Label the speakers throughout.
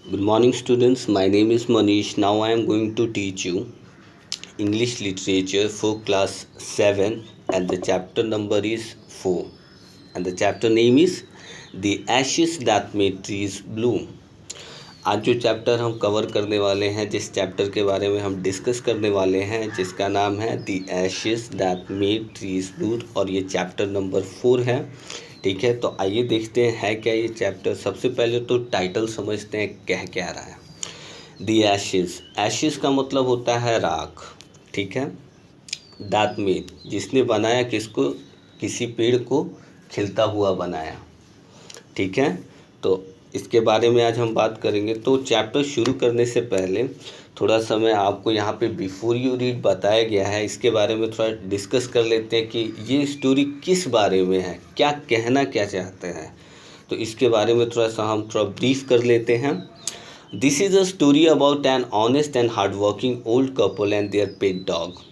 Speaker 1: Good morning, students. My name is Manish. Now I am going to teach you English literature for class 7, and the chapter number is 4. And the chapter name is The Ashes That Made Trees Bloom. आज जो chapter हम cover करने वाले हैं, जिस chapter के बारे में हम डिस्कस करने वाले हैं, जिसका नाम है the ashes that made trees Bloom, और ये चैप्टर नंबर 4 है। ठीक है, तो आइए देखते हैं है क्या ये चैप्टर। सबसे पहले तो टाइटल समझते हैं कह क्या रहा है। द एशेस, एशेस का मतलब होता है राख। ठीक है, दैट मेड, जिसने बनाया किसको, किसी पेड़ को खिलता हुआ बनाया। ठीक है, तो इसके बारे में आज हम बात करेंगे। तो चैप्टर शुरू करने से पहले थोड़ा सा मैं आपको यहाँ पे बिफोर यू रीड बताया गया है, इसके बारे में थोड़ा डिस्कस कर लेते हैं कि ये स्टोरी किस बारे में है, क्या कहना क्या चाहते हैं। तो इसके बारे में थोड़ा ब्रीफ कर लेते हैं। This is a story about an honest and hard working old couple and their pet dog.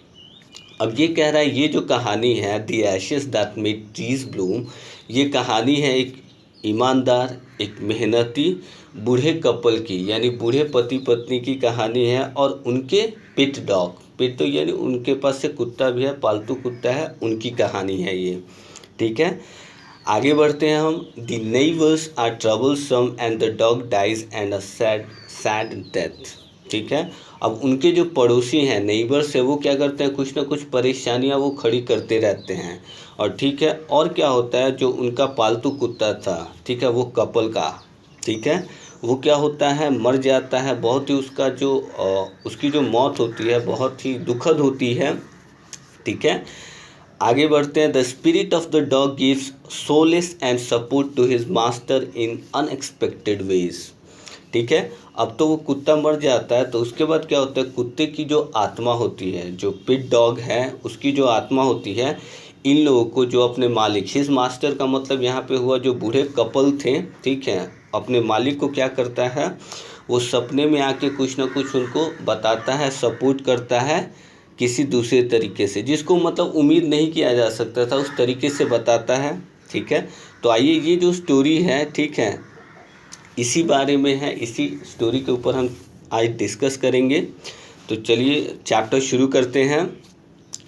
Speaker 1: अब ये कह रहा है, ये जो कहानी है the ashes that made trees bloom, ये कहानी है एक ईमानदार, एक मेहनती बूढ़े कपल की, यानी बूढ़े पति पत्नी की कहानी है, और उनके पेट डॉग, पेट तो यानी उनके पास से कुत्ता भी है, पालतू कुत्ता है, उनकी कहानी है ये। ठीक है, आगे बढ़ते हैं हम। The neighbours are troublesome and the dog dies and a sad sad death. ठीक है, अब उनके जो पड़ोसी हैं, नेबर्स है, वो क्या करते हैं, कुछ ना कुछ परेशानियां वो खड़ी करते रहते हैं। और ठीक है, और क्या होता है, जो उनका पालतू कुत्ता था, ठीक है, वो कपल का, ठीक है, वो क्या होता है, मर जाता है। बहुत ही उसका जो उसकी जो मौत होती है बहुत ही दुखद होती है। ठीक है, आगे बढ़ते हैं। The spirit of the dog gives solace and support to his master in unexpected ways. ठीक है, अब तो वो कुत्ता मर जाता है, तो उसके बाद क्या होता है, कुत्ते की जो आत्मा होती है, जो पिट डॉग है, उसकी जो आत्मा होती है, इन लोगों को, जो अपने मालिक, हिज मास्टर का मतलब यहाँ पे हुआ जो बूढ़े कपल थे, ठीक है, अपने मालिक को क्या करता है, वो सपने में आके कुछ ना कुछ उनको बताता है, सपोर्ट करता है किसी दूसरे तरीके से, जिसको मतलब उम्मीद नहीं किया जा सकता था, उस तरीके से बताता है। ठीक है, तो आइए ये जो स्टोरी है, ठीक है, इसी बारे में है, इसी स्टोरी के ऊपर हम आज डिस्कस करेंगे। तो चलिए चैप्टर शुरू करते हैं।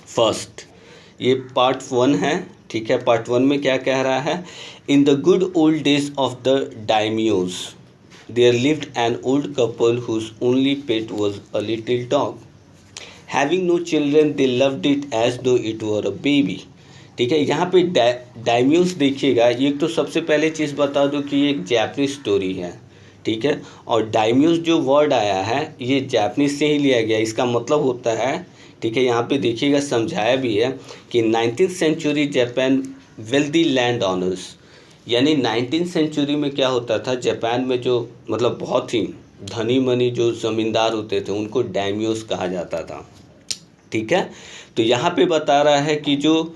Speaker 1: फर्स्ट, ये पार्ट 1 है। ठीक है, पार्ट 1 में क्या कह रहा है। In the good old days of the daimios there lived an old couple whose only pet was a little dog. Having no children they loved it as though it were a baby. ठीक है, यहाँ पे डायम्यूस देखिएगा, ये तो सबसे पहले चीज़ बता दूँ कि ये एक जापानीज स्टोरी है। ठीक है, और डायम्यूस जो वर्ड आया है ये जापानीज से ही लिया गया। इसका मतलब होता है, ठीक है, यहाँ पे देखिएगा समझाया भी है कि 19th century Japan wealthy land owners, यानी 19th सेंचुरी में क्या होता था, जापान में जो मतलब बहुत ही धनी मनी जो ज़मींदार होते थे, उनको डायम्यूस कहा जाता था। ठीक है, तो यहाँ पे बता रहा है कि जो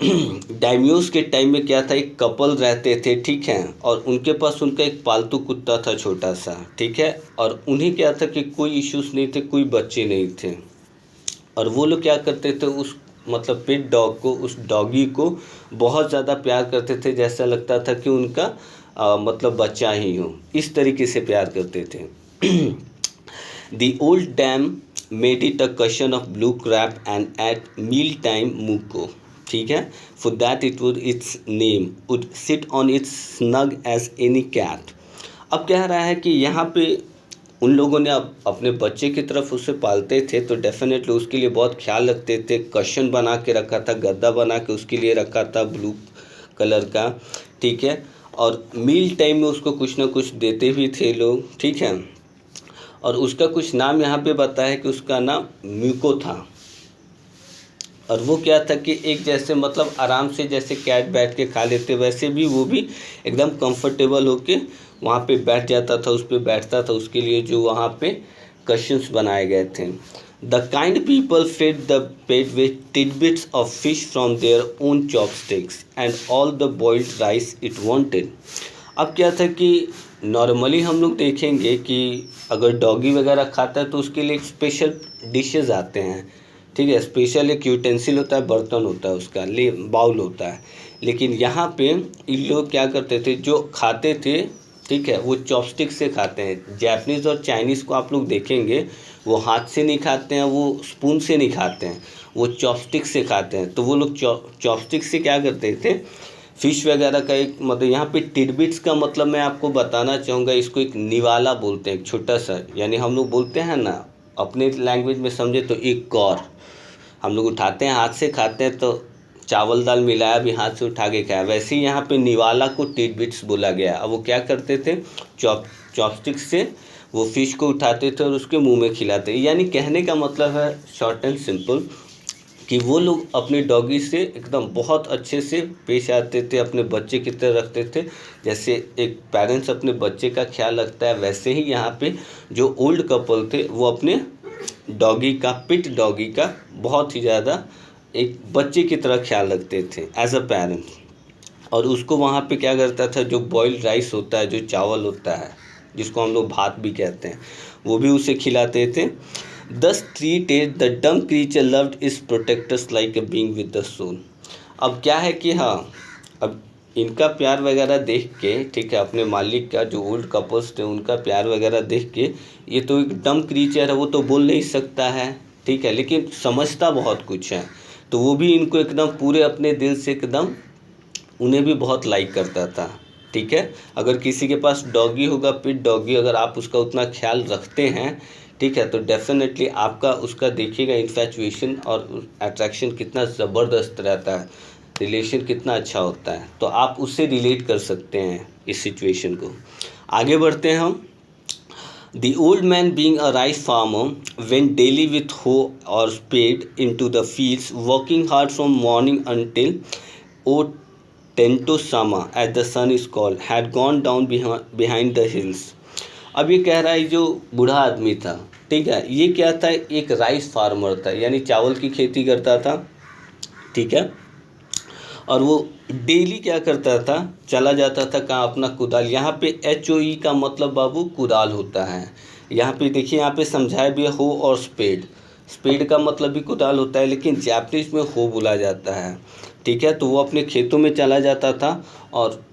Speaker 1: डायम्यूस के टाइम में क्या था, एक कपल रहते थे, ठीक है, और उनके पास उनका एक पालतू कुत्ता था छोटा सा। ठीक है, और उन्हें क्या था कि कोई इश्यूज नहीं थे, कोई बच्चे नहीं थे, और वो लोग क्या करते थे, उस मतलब पेट डॉग को, उस डॉगी को बहुत ज़्यादा प्यार करते थे, जैसा लगता था कि उनका मतलब बच्चा ही हो, इस तरीके से प्यार करते थे। The old dame made it a cushion of blue crape and at meal time Muko. ठीक है, for that it would it's name would sit on its snug as any cat. अब कह रहा है कि यहाँ पे उन लोगों ने अपने बच्चे की तरफ उसे पालते थे, तो डेफिनेटली उसके लिए बहुत ख्याल रखते थे, कशन बना के रखा था, गद्दा बना के उसके लिए रखा था ब्लू कलर का। ठीक है, और मील टाइम में उसको कुछ ना कुछ देते भी थे लोग। ठीक है, और उसका कुछ नाम यहाँ पे बताया कि उसका नाम म्यूको था। और वो क्या था कि एक जैसे मतलब आराम से जैसे कैट बैठ के खा लेते, वैसे भी वो भी एकदम कंफर्टेबल होके वहाँ पे बैठ जाता था, उस पर बैठता था। उसके लिए जो वहाँ पे कशंस बनाए गए थे। The kind people fed the pet with tidbits of fish from their own chopsticks and all the boiled rice it wanted. अब क्या था कि नॉर्मली हम लोग देखेंगे कि अगर डॉगी वगैरह खाता है तो उसके लिए एक स्पेशल डिशेस आते हैं। ठीक है, स्पेशल एक यूटेंसिल होता है, बर्तन होता है, उसका बाउल होता है। लेकिन यहाँ पे इन लोग क्या करते थे, जो खाते थे ठीक है, वो चॉपस्टिक से खाते हैं। जापानीज़ और चाइनीज़ को आप लोग देखेंगे, वो हाथ से नहीं खाते हैं, वो स्पून से नहीं खाते हैं, वो चॉपस्टिक से खाते हैं। तो वो लोग चॉपस्टिक से क्या करते थे, फिश वगैरह का एक मतलब यहाँ पे टिडबिट्स का मतलब मैं आपको बताना चाहूँगा, इसको एक निवाला बोलते हैं, एक छोटा सा, यानी हम लोग बोलते हैं ना अपने लैंग्वेज में समझे तो एक कौर, हम लोग उठाते हैं हाथ से खाते हैं, तो चावल दाल मिलाया भी हाथ से उठा के खाया, वैसे ही यहाँ पे निवाला को टिडबिट्स बोला गया। अब वो क्या करते थे, चॉपस्टिक से वो फिश को उठाते थे और उसके मुंह में खिलाते। यानी कहने का मतलब है शॉर्ट एंड सिंपल कि वो लोग अपने डॉगी से एकदम बहुत अच्छे से पेश आते थे, अपने बच्चे की तरह रखते थे। जैसे एक पेरेंट्स अपने बच्चे का ख्याल रखता है, वैसे ही यहाँ पे जो ओल्ड कपल थे वो अपने डॉगी का, पिट डॉगी का बहुत ही ज़्यादा एक बच्चे की तरह ख्याल रखते थे एज अ पेरेंट्स। और उसको वहाँ पे क्या करता था, जो बॉइल्ड राइस होता है, जो चावल होता है जिसको हम लोग भात भी कहते हैं, वो भी उसे खिलाते थे। Thus treated, the dumb creature loved its protectors like a being with the soul। अब क्या है कि हाँ, अब इनका प्यार वगैरह देख के, ठीक है, अपने मालिक का, जो ओल्ड कपल्स थे उनका प्यार वगैरह देख के, ये तो एक डम क्रीचर है, वो तो बोल नहीं सकता है, ठीक है, लेकिन समझता बहुत कुछ है। तो वो भी इनको एकदम पूरे अपने दिल से एकदम उन्हें भी बहुत लाइक करता था। ठीक है, अगर किसी के पास डॉगी होगा, पिट डॉगी, अगर आप उसका उतना ख्याल रखते हैं, ठीक है, तो डेफिनेटली आपका उसका देखिएगा इन्फैचुएशन और अट्रैक्शन कितना ज़बरदस्त रहता है, रिलेशन कितना अच्छा होता है। तो आप उससे रिलेट कर सकते हैं इस सिचुएशन को। आगे बढ़ते हैं हम। The old man, being a rice farmer, went daily with hoe or spade into the fields, working hard from morning until Tentosama, as the sun is called, had gone down behind the hills। अब ये कह रहा है जो बूढ़ा आदमी था, ठीक है, ये क्या था, एक राइस फार्मर था, यानी चावल की खेती करता था, ठीक है। और वो डेली क्या करता था, चला जाता था कहाँ, अपना कुदाल, यहाँ पे HOE का मतलब बाबू कुदाल होता है। यहाँ पे देखिए, यहाँ पे समझाया भी है हो और स्पेड, स्पेड का मतलब भी कुदाल होता है, लेकिन जापानीज में हो बोला जाता है, ठीक है। तो वो अपने खेतों में चला जाता था और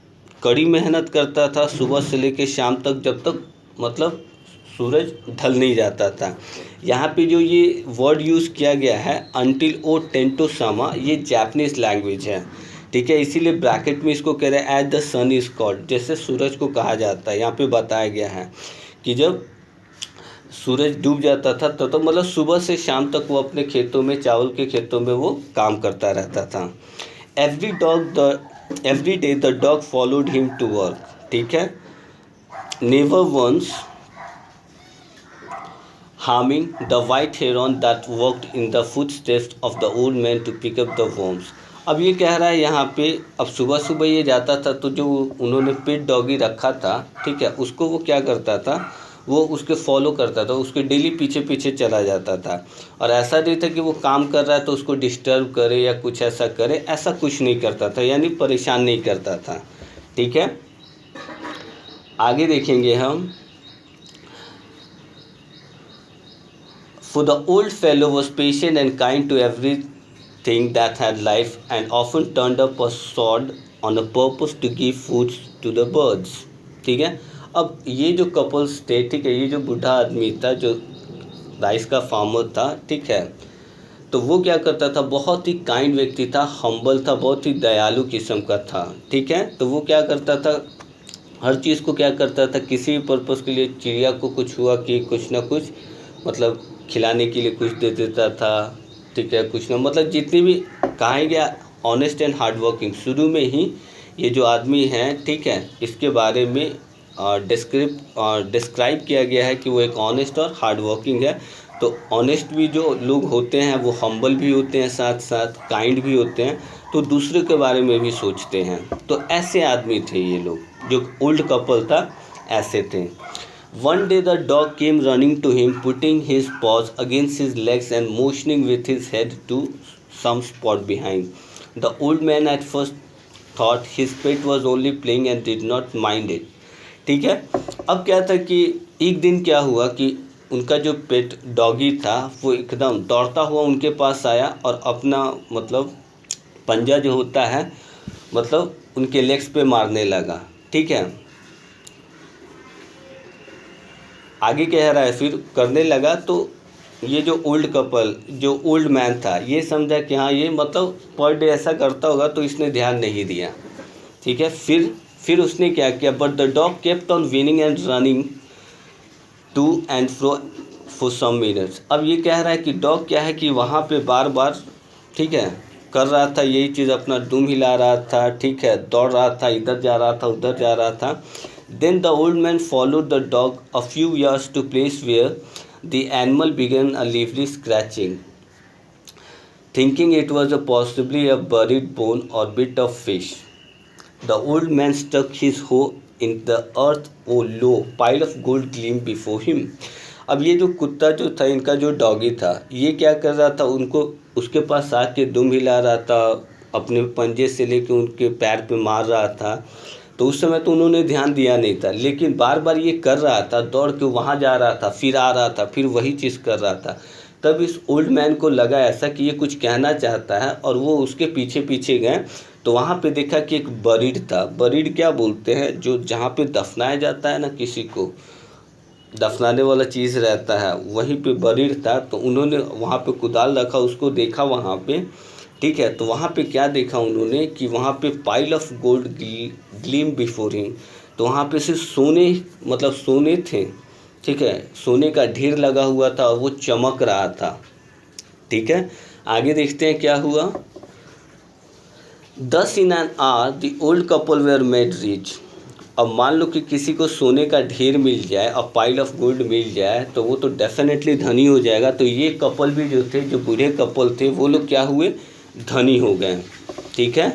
Speaker 1: कड़ी मेहनत करता था सुबह से लेकर शाम तक, जब तक मतलब सूरज ढल नहीं जाता था। यहाँ पे जो ये वर्ड यूज़ किया गया है अनटिल ओ टेंटोसामा, ये जापानीज लैंग्वेज है, ठीक है, इसीलिए ब्रैकेट में इसको कह रहे हैं as the sun is called, जैसे सूरज को कहा जाता है। यहाँ पे बताया गया है कि जब सूरज डूब जाता था तो मतलब सुबह से शाम तक वो अपने खेतों में, चावल के खेतों में वो काम करता रहता था। Every day the dog followed him to work, ठीक है, never once harming the white heron that walked in the footsteps of the old man to pick up the worms। अब ये कह रहा है यहाँ पे, अब सुबह सुबह ये जाता था तो जो उन्होंने पेट डॉगी रखा था, ठीक है, उसको वो क्या करता था, वो उसके फॉलो करता था, उसके डेली पीछे पीछे चला जाता था। और ऐसा नहीं था कि वो काम कर रहा है तो उसको डिस्टर्ब करे या कुछ ऐसा करे, ऐसा कुछ नहीं करता था, यानी परेशान नहीं करता था, ठीक है। आगे देखेंगे हम। For the old fellow was patient and kind to everything that had life, and often turned up a sword on a purpose to give food to the birds। ठीक है, अब ये जो कपल्स थे, ठीक है, ये जो बूढ़ा आदमी था जो राइस का फार्मर था, ठीक है, तो वो क्या करता था, बहुत ही काइंड व्यक्ति था, हम्बल था, बहुत ही दयालु किस्म का था, ठीक है। तो वो क्या करता था, हर चीज़ को क्या करता था, किसी भी पर्पज़ के लिए, चिड़िया को कुछ हुआ कि कुछ ना कुछ मतलब खिलाने के लिए कुछ दे देता था, ठीक है, कुछ ना मतलब जितनी भी कहा गया ऑनेस्ट एंड हार्ड वर्किंग। शुरू में ही ये जो आदमी है, ठीक है, इसके बारे में डिस्क्राइब किया गया है कि वो एक ऑनेस्ट और हार्ड वर्किंग है। तो ऑनेस्ट भी जो लोग होते हैं वो हम्बल भी होते हैं, साथ साथ काइंड भी होते हैं, तो दूसरे के बारे में भी सोचते हैं। तो ऐसे आदमी थे ये लोग, जो ओल्ड कपल था ऐसे थे। One day the dog came running to him, putting his paws against his legs and motioning with his head to some spot behind। The old man at first thought his pet was only playing and did not mind it। ठीक है, अब क्या था कि एक दिन क्या हुआ कि उनका जो पेट डॉगी था वो एकदम दौड़ता हुआ उनके पास आया और अपना मतलब पंजा जो होता है मतलब उनके लेग्स पे मारने लगा, ठीक है। आगे कह रहा है, फिर करने लगा तो ये जो ओल्ड कपल, जो ओल्ड मैन था, ये समझा कि हाँ ये मतलब पर डे ऐसा करता होगा, तो इसने ध्यान नहीं दिया। ठीक है, फिर उसने क्या किया, but the dog kept on whining and running to and fro for some minutes. अब ये कह रहा है कि डॉग क्या है कि वहाँ पे बार बार, ठीक है, कर रहा था यही चीज़, अपना दुम हिला रहा था, ठीक है, दौड़ रहा था, इधर जा रहा था, उधर जा रहा था। Then the old man followed the dog a few yards to place where the animal began a lively scratching, thinking it was possibly a buried bone or bit of fish. The old man stuck his hoe in the earth. Oh, lo, pile of gold gleamed before him. अब ये जो कुत्ता जो था, इनका जो doggy था, ये क्या कर रहा था, उनको उसके पास आके दुम हिला रहा था, अपने पंजे से लेके उनके पैर पे मार रहा था। तो उस समय तो उन्होंने ध्यान दिया नहीं था, लेकिन बार बार ये कर रहा था, दौड़ के वहाँ जा रहा था, फिर आ रहा था, फिर वही चीज़ कर रहा था। तब इस ओल्ड मैन को लगा ऐसा कि ये कुछ कहना चाहता है, और वो उसके पीछे पीछे गए। तो वहाँ पे देखा कि एक बरीड था। बरीड क्या बोलते हैं, जो जहाँ पे दफनाया जाता है ना, किसी को दफनाने वाला चीज़ रहता है, वहीं पे बरीड था। तो उन्होंने वहाँ पे कुदाल रखा, उसको देखा वहाँ पे, ठीक है। तो वहाँ पे क्या देखा उन्होंने कि वहाँ पे pile of gold gleam before him. तो वहाँ पे सिर्फ सोने, मतलब सोने थे, ठीक है, सोने का ढेर लगा हुआ था और वो चमक रहा था। ठीक है, आगे देखते हैं क्या हुआ। Thus in an hour the old couple were made rich. अब मान लो कि किसी को सोने का ढेर मिल जाए और पाइल ऑफ गोल्ड मिल जाए, तो वो तो डेफिनेटली धनी हो जाएगा। तो ये कपल भी जो थे, जो बूढ़े कपल थे, वो लोग क्या हुए, धनी हो गए। ठीक है,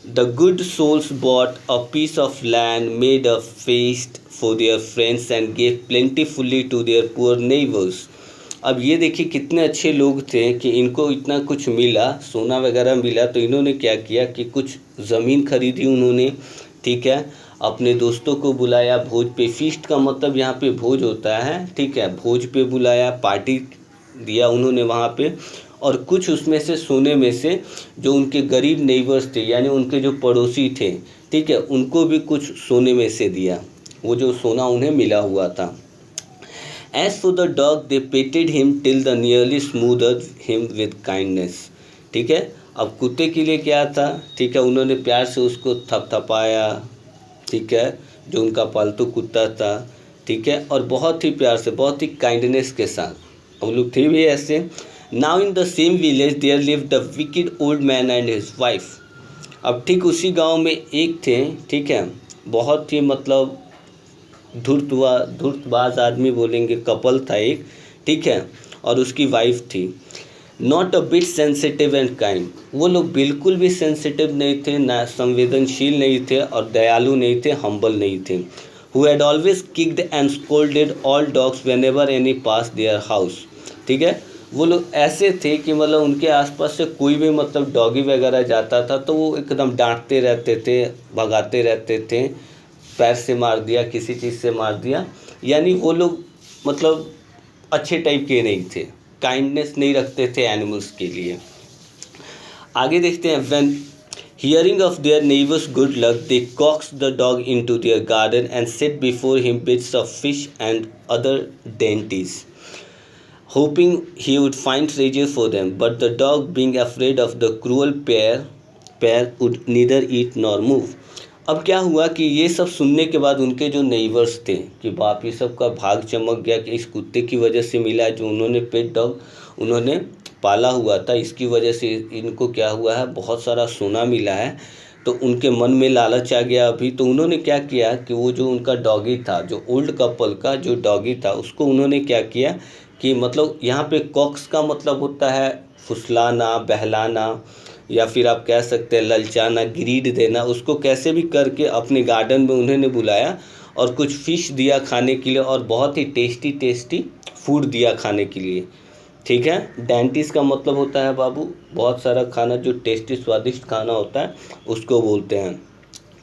Speaker 1: the good souls bought a piece of land, made a feast for their friends and gave plentifully to their poor neighbours. अब ये देखिए कितने अच्छे लोग थे कि इनको इतना कुछ मिला, सोना वगैरह मिला, तो इन्होंने क्या किया कि कुछ ज़मीन खरीदी उन्होंने, ठीक है, अपने दोस्तों को बुलाया भोज पे। फीस्ट का मतलब यहाँ पे भोज होता है, ठीक है, भोज पे बुलाया, पार्टी दिया उन्होंने वहाँ पे। और कुछ उसमें से सोने में से जो उनके गरीब नेबर्स थे, यानी उनके जो पड़ोसी थे, ठीक है, उनको भी कुछ सोने में से दिया, वो जो सोना उन्हें मिला हुआ था। As for the dog, they petted him till the nearly smothered him with kindness. ठीक है, अब कुत्ते के लिए क्या था, ठीक है, उन्होंने प्यार से उसको थपथपाया, ठीक है, जो उनका पालतू कुत्ता था, ठीक है, और बहुत ही प्यार से, बहुत ही काइंडनेस के साथ हम लोग थे भी ऐसे। Now in the same village there lived the wicked old man and his wife. अब ठीक उसी गांव में एक थे, ठीक है, बहुत ही मतलब धूर्तबाज आदमी बोलेंगे, कपल था एक, ठीक है, और उसकी वाइफ थी। Not a bit sensitive and kind. वो लोग बिल्कुल भी सेंसिटिव नहीं थे, ना संवेदनशील नहीं थे, और दयालु नहीं थे, हम्बल नहीं थे। Who had always kicked and scolded all dogs whenever any pass their house. ठीक है, वो लोग ऐसे थे कि मतलब उनके आसपास से कोई भी मतलब डॉगी वगैरह जाता था तो वो एकदम डांटते रहते थे, भगाते रहते थे, पैर से मार दिया, किसी चीज़ से मार दिया। यानी वो लोग मतलब अच्छे टाइप के नहीं थे, काइंडनेस नहीं रखते थे एनिमल्स के लिए। आगे देखते हैं। When hearing of their neighbours good luck they coaxed the dog into their garden and set before him bits of fish and other dainties, hoping he would find treasure for them, but the dog, being afraid of the cruel pair would neither eat nor move. अब क्या हुआ कि ये सब सुनने के बाद उनके जो नेबर्स थे कि बाप, ये सब का भाग चमक गया कि इस कुत्ते की वजह से मिला, जो उन्होंने पेट डॉग उन्होंने पाला हुआ था, इसकी वजह से इनको क्या हुआ है, बहुत सारा सोना मिला है। तो उनके मन में लालच आ गया अभी। तो उन्होंने क्या किया कि वो जो उनका डॉगी था, जो ओल्ड कपल का जो डॉगी था, उसको उन्होंने क्या किया कि मतलब यहाँ पे कॉक्स का मतलब होता है फुसलाना, बहलाना, या फिर आप कह सकते हैं ललचाना, ग्रीड देना। उसको कैसे भी करके अपने गार्डन में उन्होंने बुलाया और कुछ फ़िश दिया खाने के लिए, और बहुत ही टेस्टी टेस्टी फूड दिया खाने के लिए। ठीक है, डेंटिस का मतलब होता है बाबू बहुत सारा खाना, जो टेस्टी स्वादिष्ट खाना होता है उसको बोलते हैं।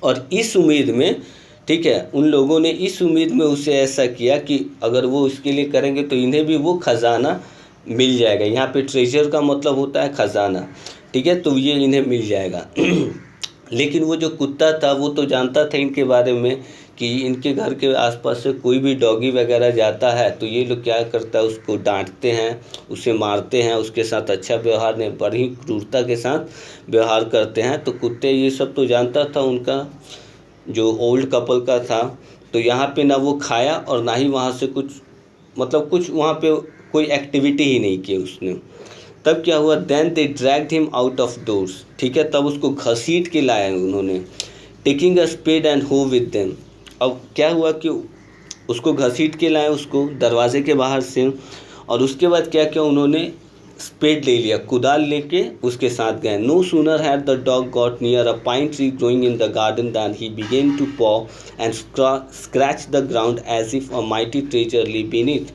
Speaker 1: और इस उम्मीद में, ठीक है, उन लोगों ने इस उम्मीद में उसे ऐसा किया कि अगर वो उसके लिए करेंगे तो इन्हें भी वो ख़जाना मिल जाएगा। यहाँ पे ट्रेजर का मतलब होता है ख़जाना, ठीक है, तो ये इन्हें मिल जाएगा। लेकिन वो जो कुत्ता था वो तो जानता था इनके बारे में कि इनके घर के आसपास से कोई भी डॉगी वगैरह जाता है तो ये लोग क्या करता है, उसको डांटते हैं, उसे मारते हैं, उसके साथ अच्छा व्यवहार नहीं, बड़ी क्रूरता के साथ व्यवहार करते हैं। तो कुत्ते ये सब तो जानता था उनका जो ओल्ड कपल का था। तो यहाँ पे ना वो खाया और ना ही वहाँ से कुछ मतलब कुछ वहाँ पे कोई एक्टिविटी ही नहीं की उसने। तब क्या हुआ, then they dragged him out of doors, ठीक है, तब उसको घसीट के लाए उन्होंने, taking a spade and hoe with them. अब क्या हुआ कि उसको घसीट के लाए उसको दरवाजे के बाहर से, और उसके बाद क्या किया उन्होंने, स्पेड ले लिया, कुदाल लेके उसके साथ गए। No sooner had the dog got near a pine tree growing in the garden than he began to paw and scratch the ground as if a mighty treasure lay beneath.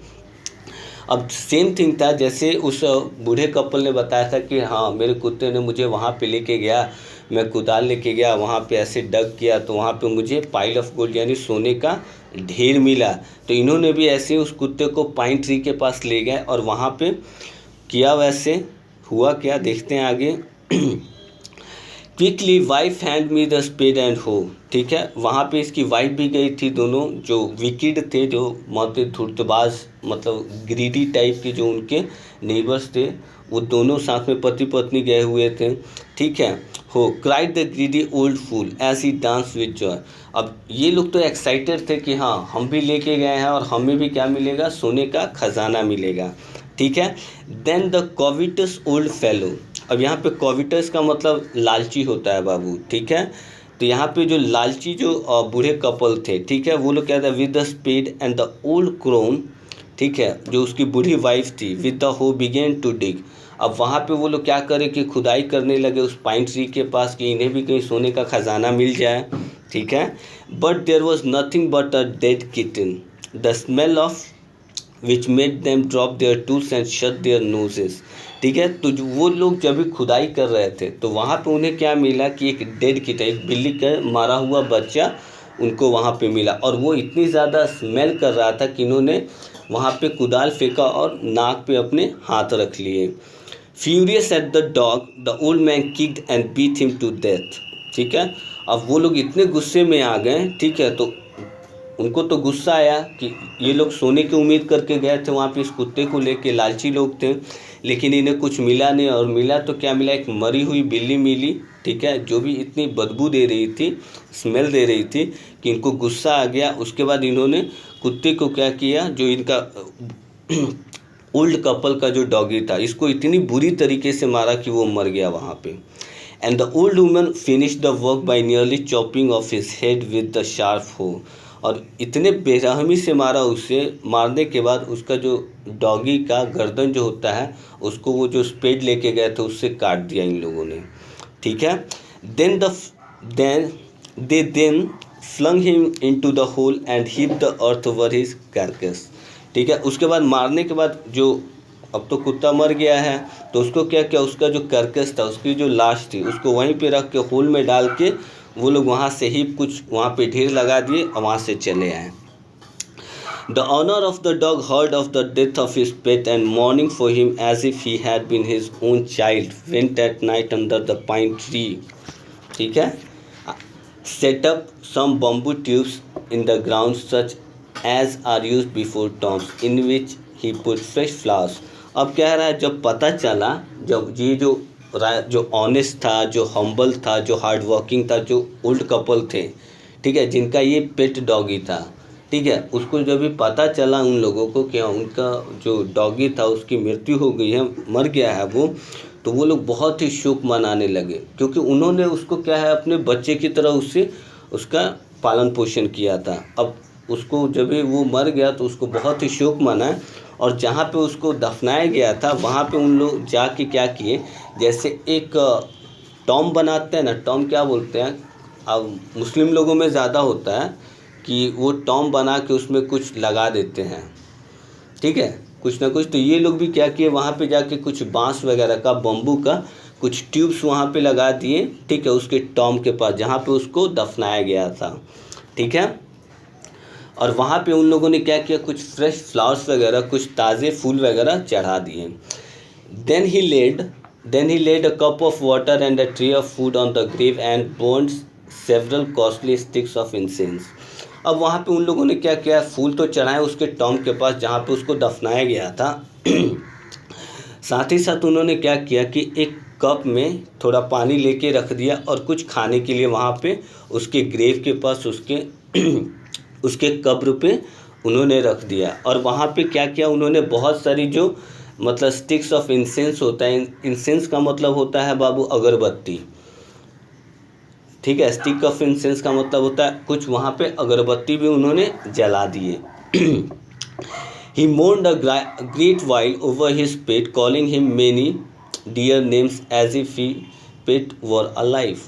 Speaker 1: अब same thing था, जैसे उस बूढ़े couple ने बताया था कि हाँ मेरे कुत्ते ने मुझे वहाँ पे लेके गया, मैं कुदाल लेके गया, वहाँ पे ऐसे डग किया तो वहाँ पे मुझे पाइल ऑफ गोल्ड यानी सोने का ढेर मिला। तो इन्होंने भी ऐसे उस कुत्ते को पाइन ट्री के पास ले गए और वहाँ पे किया। वैसे हुआ क्या, देखते हैं आगे। Quickly wife hand me the spade and hoe, ठीक है, वहाँ पे इसकी वाइफ भी गई थी, दोनों जो विकेड थे, जो मौते धूर्तबाज मतलब ग्रीडी टाइप के जो उनके नेबर्स थे, वो दोनों साथ में पति पत्नी गए हुए थे, ठीक है। Ho cried the greedy old fool as he dance with joy. अब ये लोग तो एक्साइटेड थे कि हाँ हम भी लेके गए हैं और हमें भी क्या मिलेगा, सोने का खजाना मिलेगा, ठीक है। देन द कॉविटस ओल्ड फेलो, अब यहाँ पे कॉविटस का मतलब लालची होता है बाबू, ठीक है। तो यहाँ पे जो लालची जो बूढ़े कपल थे, ठीक है, वो लोग क्या था, with the spade and the old crone, ठीक है, जो उसकी बूढ़ी वाइफ थी, with the hoe began to dig. अब वहाँ पे वो लोग क्या करे कि खुदाई करने लगे उस पाइन ट्री के पास कि इन्हें भी कहीं सोने का खजाना मिल जाए, ठीक है। But there was nothing but a dead kitten, the smell of which made them drop their tools and shut their noses, ठीक है। तो वो लोग जब भी खुदाई कर रहे थे तो वहाँ पे उन्हें क्या मिला कि एक डेड किटन, एक बिल्ली का मारा हुआ बच्चा उनको वहाँ पे मिला, और वो इतनी ज़्यादा स्मेल कर रहा था कि इन्होंने वहाँ पे कुदाल फेंका और नाक पे अपने हाथ रख लिए। Furious at the dog the old man kicked and beat him to death, ठीक है। अब वो लोग इतने गुस्से में आ गए, ठीक है, तो उनको तो गुस्सा आया कि ये लोग सोने की उम्मीद करके गए थे वहाँ पे इस कुत्ते को लेके, लालची लोग थे, लेकिन इन्हें कुछ मिला नहीं, और मिला तो क्या मिला, एक मरी हुई बिल्ली मिली, ठीक है, जो भी इतनी बदबू दे रही थी, स्मेल दे रही थी कि इनको गुस्सा आ गया। उसके बाद इन्होंने कुत्ते को क्या किया, जो इनका ओल्ड कपल का जो डॉगी था, इसको इतनी बुरी तरीके से मारा कि वो मर गया वहाँ पे। And the old woman finish the work by nearly chopping of his head with the sharp हो, और इतने बेरहमी से मारा उसे, मारने के बाद उसका जो डॉगी का गर्दन जो होता है उसको वो जो स्पेड लेके गए थे उससे काट दिया इन लोगों ने, ठीक है। Then then flung him into the hole and heaped the earth over his carcass, ठीक है। उसके बाद मारने के बाद जो, अब तो कुत्ता मर गया है तो उसको क्या किया, उसका जो करकस था, उसकी जो लाश थी, उसको वहीं पे रख के होल में डाल के वो लोग वहाँ से ही कुछ वहाँ पे ढेर लगा दिए और वहाँ से चले आए। The owner of the dog heard of the death of his pet and mourning for him as if he had been his own child went at night under the pine tree, ठीक है। Set up some bamboo tubes in the ground such as are use before tombs in which he put fresh flowers. अब कह रहा है जब पता चला, जब ये जो ऑनेस्ट था, जो हम्बल था, जो हार्ड वर्किंग था, जो ओल्ड कपल थे, ठीक है, जिनका ये पेट डॉगी था, ठीक है, उसको जब भी पता चला उन लोगों को कि उनका जो डॉगी था उसकी मृत्यु हो गई है, मर गया है वो, तो वो लोग बहुत ही शोक मनाने लगे, क्योंकि उन्होंने उसको क्या है अपने बच्चे की तरह उससे उसका पालन पोषण किया था। अब उसको जब भी वो मर गया तो उसको बहुत ही शोक मनाए, और जहाँ पे उसको दफनाया गया था वहाँ पे उन लोग जाके क्या किए, जैसे एक टॉम बनाते हैं ना, टॉम क्या बोलते हैं, अब मुस्लिम लोगों में ज़्यादा होता है कि वो टॉम बना के उसमें कुछ लगा देते हैं, ठीक है, कुछ ना कुछ। तो ये लोग भी क्या किए, वहाँ पे जाके कुछ बांस वगैरह का, बम्बू का कुछ ट्यूब्स वहाँ पे लगा दिए, ठीक है, उसके टॉम के पास जहाँ पे उसको दफनाया गया था, ठीक है। और वहाँ पे उन लोगों ने क्या किया, कुछ फ्रेश फ्लावर्स वगैरह, कुछ ताज़े फूल वगैरह चढ़ा दिए। Then he laid a cup of water and a tray of food on the grave and burned several costly sticks of incense. अब वहाँ पे उन लोगों ने क्या किया, फूल तो चढ़ाए उसके टॉम के पास जहाँ पे उसको दफनाया गया था। साथ ही साथ उन्होंने क्या किया कि एक कप में थोड़ा पानी लेके रख दिया और कुछ खाने के लिए वहाँ पे उसके ग्रेव के पास उसके उसके कब्र पे उन्होंने रख दिया। और वहाँ पे क्या किया उन्होंने, बहुत सारी जो मतलब स्टिक्स ऑफ इंसेंस होता है, इंसेंस का मतलब होता है बाबू अगरबत्ती, ठीक है, स्टिक ऑफ इंसेंस का मतलब होता है कुछ, वहाँ पे अगरबत्ती भी उन्होंने जला दिए। He mourned a great while over his pet, calling him many dear names as if his pet were alive.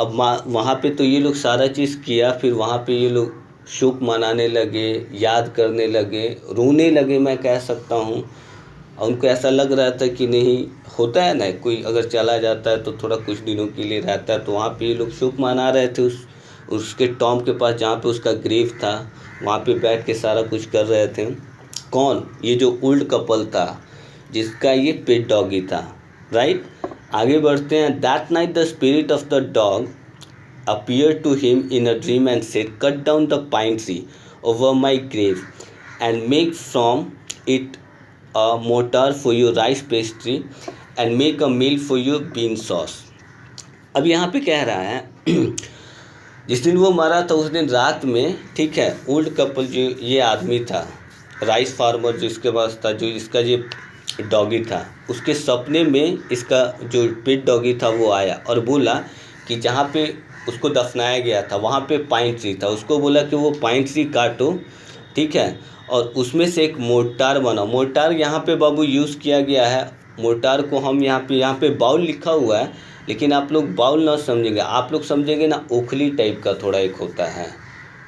Speaker 1: अब वहाँ पे तो ये लोग सारा चीज़ किया, फिर वहाँ पे ये लोग शोक मनाने लगे, याद करने लगे, रोने लगे मैं कह सकता हूँ। और उनको ऐसा लग रहा था कि नहीं, होता है ना कोई अगर चला जाता है तो थोड़ा कुछ दिनों के लिए रहता है, तो वहाँ पे ये लोग शोक मना रहे थे उसके टॉम के पास जहाँ पे उसका ग्रेव था, वहाँ पे बैठ के सारा कुछ कर रहे थे। कौन, ये जो ओल्ड कपल था जिसका ये पेट डॉगी था, राइट। आगे बढ़ते हैं। That night the spirit of the dog appeared to him in a dream and said, cut down the pine tree over my grave and make from it a mortar for your rice pastry and make a meal for your bean sauce. अब यहाँ पे कह रहा है जिस दिन वो मरा था उस दिन रात में, ठीक है, ओल्ड कपल जो ये आदमी था, राइस फार्मर जिसके पास था, जो इसका ये डॉगी था, उसके सपने में इसका जो पेट डॉगी था वो आया और बोला कि जहाँ पे उसको दफनाया गया था वहाँ पे पाइन ट्री था, उसको बोला कि वो पाइन ट्री काटो, ठीक है, और उसमें से एक मोर्टार बनाओ। मोर्टार यहाँ पे बाबू यूज़ किया गया है, मोर्टार को हम यहाँ पे बाउल लिखा हुआ है, लेकिन आप लोग बाउल ना समझेंगे, आप लोग समझेंगे ना ओखली टाइप का थोड़ा एक होता है,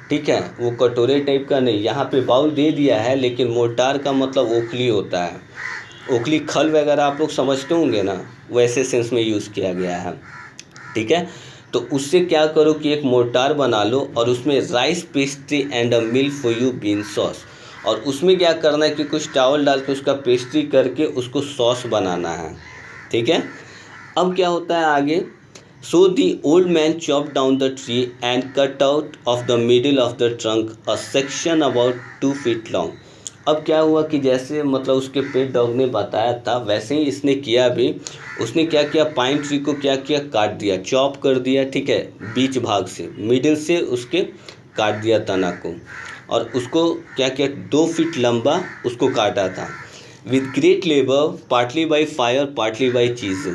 Speaker 1: ठीक है, वो कटोरे टाइप का नहीं, यहाँ पे बाउल दे दिया है, लेकिन मोर्टार का मतलब ओखली होता है। ओखली खल वगैरह आप लोग समझते होंगे ना, वैसे सेंस में यूज़ किया गया है, ठीक है। तो उससे क्या करो कि एक मोर्टार बना लो और उसमें rice pastry and a mill for you bean sauce, और उसमें क्या करना है कि कुछ चावल डाल के उसका पेस्ट्री करके उसको सॉस बनाना है, ठीक है। अब क्या होता है आगे, so the old man chop down the tree and cut out of the middle of the trunk a section about 2 feet long. अब क्या हुआ कि जैसे मतलब उसके पेट डॉग ने बताया था वैसे ही इसने किया भी। उसने क्या किया, पाइन ट्री को क्या किया, काट दिया, चॉप कर दिया, ठीक है, बीच भाग से, मिडिल से उसके काट दिया तना को, और उसको क्या किया, 2 फीट लंबा उसको काटा था। With great labour, partly by fire partly by chisel,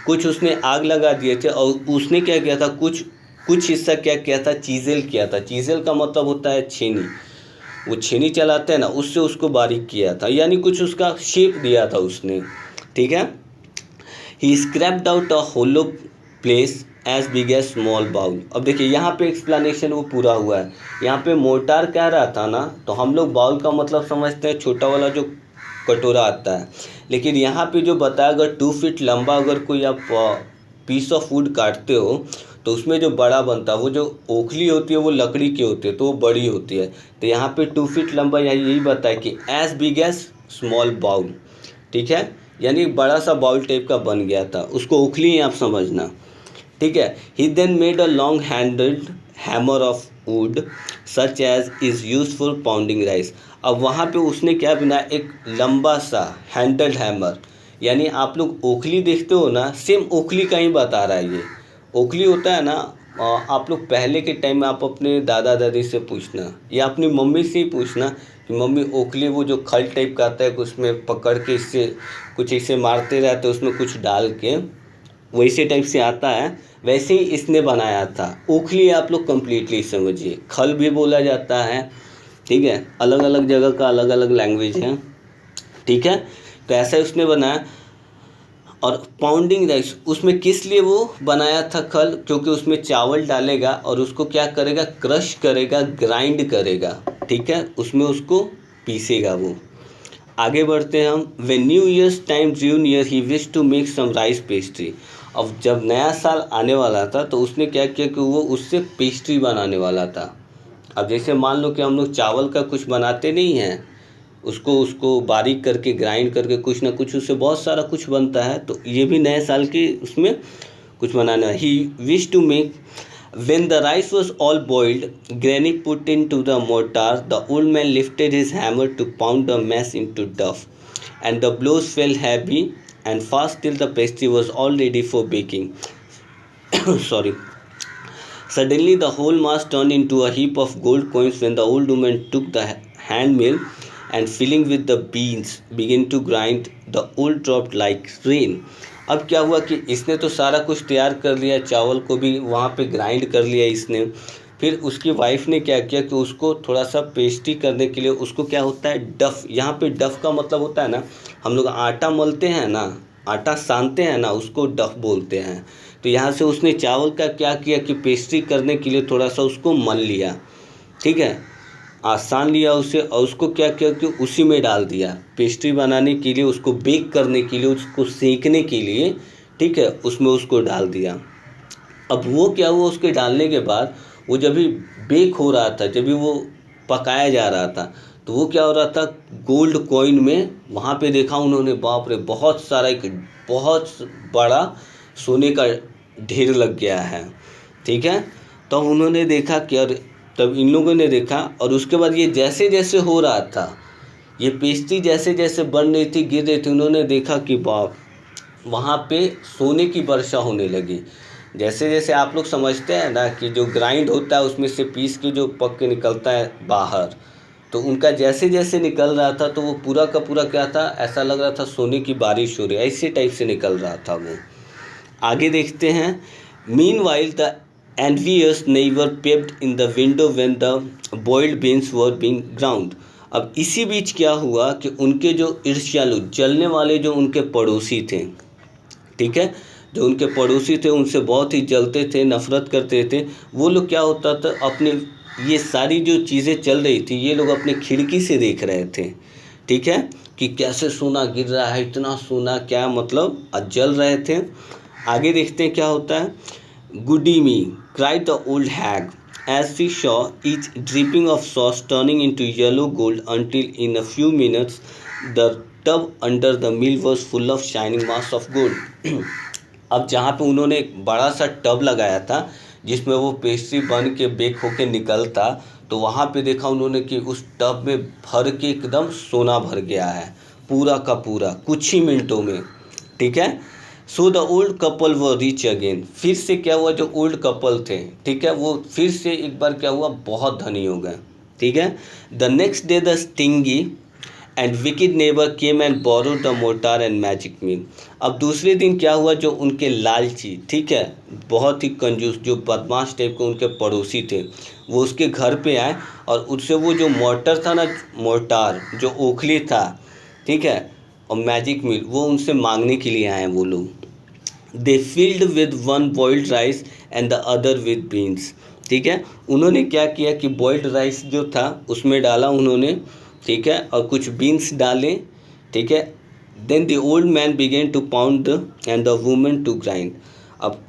Speaker 1: कुछ उसने आग लगा दिए थे और उसने क्या किया था, कुछ हिस्सा क्या किया था, चीज़ेल किया था। चीज़ेल का मतलब होता है छेनी, वो छेनी चलाते हैं ना, उससे उसको बारीक किया था, यानी कुछ उसका शेप दिया था उसने, ठीक है। He scraped out a hollow place as big as small bowl. अब देखिए यहाँ पे एक्सप्लेनेशन वो पूरा हुआ है। यहाँ पे मोर्टार कह रहा था ना, तो हम लोग बाउल का मतलब समझते हैं छोटा वाला जो कटोरा आता है, लेकिन यहाँ पे जो बताया, अगर 2 फीट लंबा अगर कोई आप पीस ऑफ वुड काटते हो तो उसमें जो बड़ा बनता है, वो जो ओखली होती है वो लकड़ी की होती है तो वो बड़ी होती है। तो यहाँ पे 2 फीट लंबा यही बताया कि as big as small bowl, ठीक है, यानी बड़ा सा बाउल टाइप का बन गया था, उसको ओखली ही आप समझना, ठीक है। He then made a long handled hammer of wood such as is use for pounding rice. अब वहाँ पे उसने क्या बनाया, एक लंबा सा हैंडल्ड हैमर, यानी आप लोग ओखली देखते हो ना, सेम ओखली का ही बता रहा है ये। ओखली होता है ना, आप लोग पहले के टाइम में आप अपने दादा दादी से पूछना या अपनी मम्मी से ही पूछना कि मम्मी ओखली वो जो खल टाइप का आता है, उसमें पकड़ के इससे कुछ इसे मारते रहते, उसमें कुछ डाल के वैसे टाइप से आता है, वैसे ही इसने बनाया था। ओखली आप लोग कम्प्लीटली समझिए, खल भी बोला जाता है, ठीक है, अलग अलग जगह का अलग अलग लैंग्वेज है, ठीक है। तो ऐसा उसने बनाया। और पाउंडिंग राइस, उसमें किस लिए वो बनाया था खल, क्योंकि उसमें चावल डालेगा और उसको क्या करेगा, क्रश करेगा, ग्राइंड करेगा, ठीक है, उसमें उसको पीसेगा वो। आगे बढ़ते हैं हम। When new year's time drew near he wish to make some rice pastry. अब जब नया साल आने वाला था तो उसने क्या किया कि वो उससे पेस्ट्री बनाने वाला था। अब जैसे मान लो कि हम लोग चावल का कुछ बनाते नहीं हैं, उसको बारीक करके ग्राइंड करके कुछ ना कुछ उससे बहुत सारा कुछ बनता है, तो ये भी नए साल के उसमें कुछ बनाना है। He wish to make When the rice was all boiled, Granny put into the mortar. The old man lifted his hammer to pound the mass into dough, and the blows fell heavy and fast till the pastry was all ready for baking. Sorry. Suddenly the whole mass turned into a heap of gold coins when the old woman took the hand mill and filling with the beans began to grind. The old dropped like rain. अब क्या हुआ कि इसने तो सारा कुछ तैयार कर लिया, चावल को भी वहाँ पे ग्राइंड कर लिया इसने। फिर उसकी वाइफ ने क्या किया कि उसको थोड़ा सा पेस्ट्री करने के लिए उसको क्या होता है डफ, यहाँ पे डफ का मतलब होता है ना, हम लोग आटा मलते हैं ना, आटा सानते हैं ना, उसको डफ बोलते हैं। तो यहाँ से उसने चावल का क्या किया कि पेस्ट्री करने के लिए थोड़ा सा उसको मल लिया, ठीक है, आसान लिया उसे, और उसको क्या किया कि उसी में डाल दिया पेस्ट्री बनाने के लिए, उसको बेक करने के लिए, उसको सेकने के लिए, ठीक है, उसमें उसको डाल दिया। अब वो क्या हुआ, उसके डालने के बाद वो जब भी बेक हो रहा था, जब भी वो पकाया जा रहा था, तो वो क्या हो रहा था गोल्ड कॉइन में वहाँ पे देखा उन्होंने, बाप रे बहुत सारा, एक बहुत बड़ा सोने का ढेर लग गया है, ठीक है। तो उन्होंने देखा कि और तब इन लोगों ने देखा, और उसके बाद ये जैसे जैसे हो रहा था, ये पेस्ट्री जैसे जैसे बन रही थी, गिर रही थी, उन्होंने देखा कि बाप वहाँ पे सोने की वर्षा होने लगी। जैसे जैसे आप लोग समझते हैं ना कि जो ग्राइंड होता है उसमें से पीस के जो पक के निकलता है बाहर, तो उनका जैसे जैसे निकल रहा था तो वो पूरा का पूरा क्या था, ऐसा लग रहा था सोने की बारिश हो रही है, ऐसे टाइप से निकल रहा था वो। आगे देखते हैं। Meanwhile the envious neighbor peeped in the window when the boiled beans were being ground. अब इसी बीच क्या हुआ कि उनके जो ईर्ष्यालु जलने वाले जो उनके पड़ोसी थे, ठीक है, जो उनके पड़ोसी थे उनसे बहुत ही जलते थे, नफरत करते थे, वो लोग क्या होता था अपने ये सारी जो चीज़ें चल रही थी ये लोग अपने खिड़की से देख रहे थे, ठीक है, कि कैसे सोना गिर रहा है, इतना सोना, क्या मतलब जल रहे थे। आगे देखते हैं क्या होता है। "Goody me," cried the old hag, as she saw each dripping of sauce turning into yellow gold until in a few minutes the tub under the mill was full of shining mass of gold. अब जहाँ पे उन्होंने एक बड़ा सा tub लगाया था जिसमें वो पेस्ट्री बन के बेक होके निकलता, तो वहाँ पे देखा उन्होंने कि उस टब में भर के एकदम सोना भर गया है, पूरा का पूरा, कुछ ही मिनटों में, ठीक है। सो द ओल्ड कपल व रिच अगेन, फिर से क्या हुआ, जो ओल्ड कपल थे, ठीक है, वो फिर से एक बार क्या हुआ, बहुत धनी हो गए, ठीक है। The next day the stingy and wicked neighbour came and borrowed the mortar and magic mill. अब दूसरे दिन क्या हुआ, जो उनके लालची, ठीक है, बहुत ही कंजूस, जो बदमाश टाइप के उनके पड़ोसी थे, वो उसके घर पे आए और उससे वो जो मोटर था ना, मोटार जो ओखली था, ठीक है, और मैजिक मिल, वो उनसे मांगने के लिए आए वो लोग। They filled with one boiled rice and the other with beans, ठीक है। उन्होंने क्या किया कि बॉइल्ड राइस जो था उसमें डाला उन्होंने, ठीक है, और कुछ बीन्स डाले, ठीक है। Then the old man began to pound and the woman to grind. अब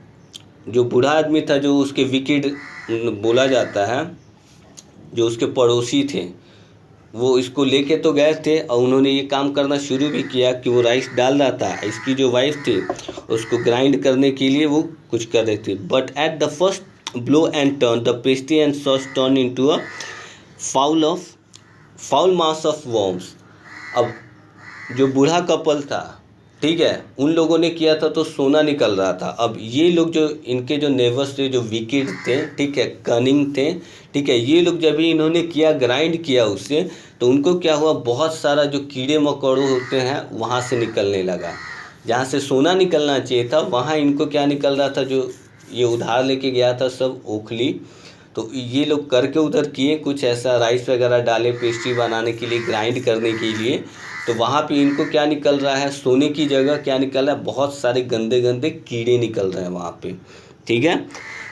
Speaker 1: जो बूढ़ा आदमी था, जो उसके विकेड बोला जाता है, जो उसके पड़ोसी थे, वो इसको लेके तो गए थे और उन्होंने ये काम करना शुरू भी किया कि वो राइस डाल रहा था, इसकी जो वाइफ थी उसको ग्राइंड करने के लिए वो कुछ कर रही थी। But at the first blow and turn the pastry and sauce turn into a foul mass of worms. अब जो बूढ़ा कपल था, ठीक है, उन लोगों ने किया था तो सोना निकल रहा था। अब ये लोग जो इनके जो नेबर्स थे, जो विकेड थे, ठीक है, कनिंग थे, ठीक है, ये लोग जब भी इन्होंने किया, ग्राइंड किया उससे, तो उनको क्या हुआ, बहुत सारा जो कीड़े मकोड़े होते हैं वहाँ से निकलने लगा। जहाँ से सोना निकलना चाहिए था वहाँ इनको क्या निकल रहा था, जो ये उधार लेके गया था सब ओखली, तो ये लोग करके उधर किए कुछ ऐसा, राइस वगैरह डाले पेस्ट्री बनाने के लिए, ग्राइंड करने के लिए, तो वहाँ पे इनको क्या निकल रहा है, सोने की जगह क्या निकल रहा है, बहुत सारे गंदे गंदे कीड़े निकल रहे हैं वहाँ पे, ठीक है।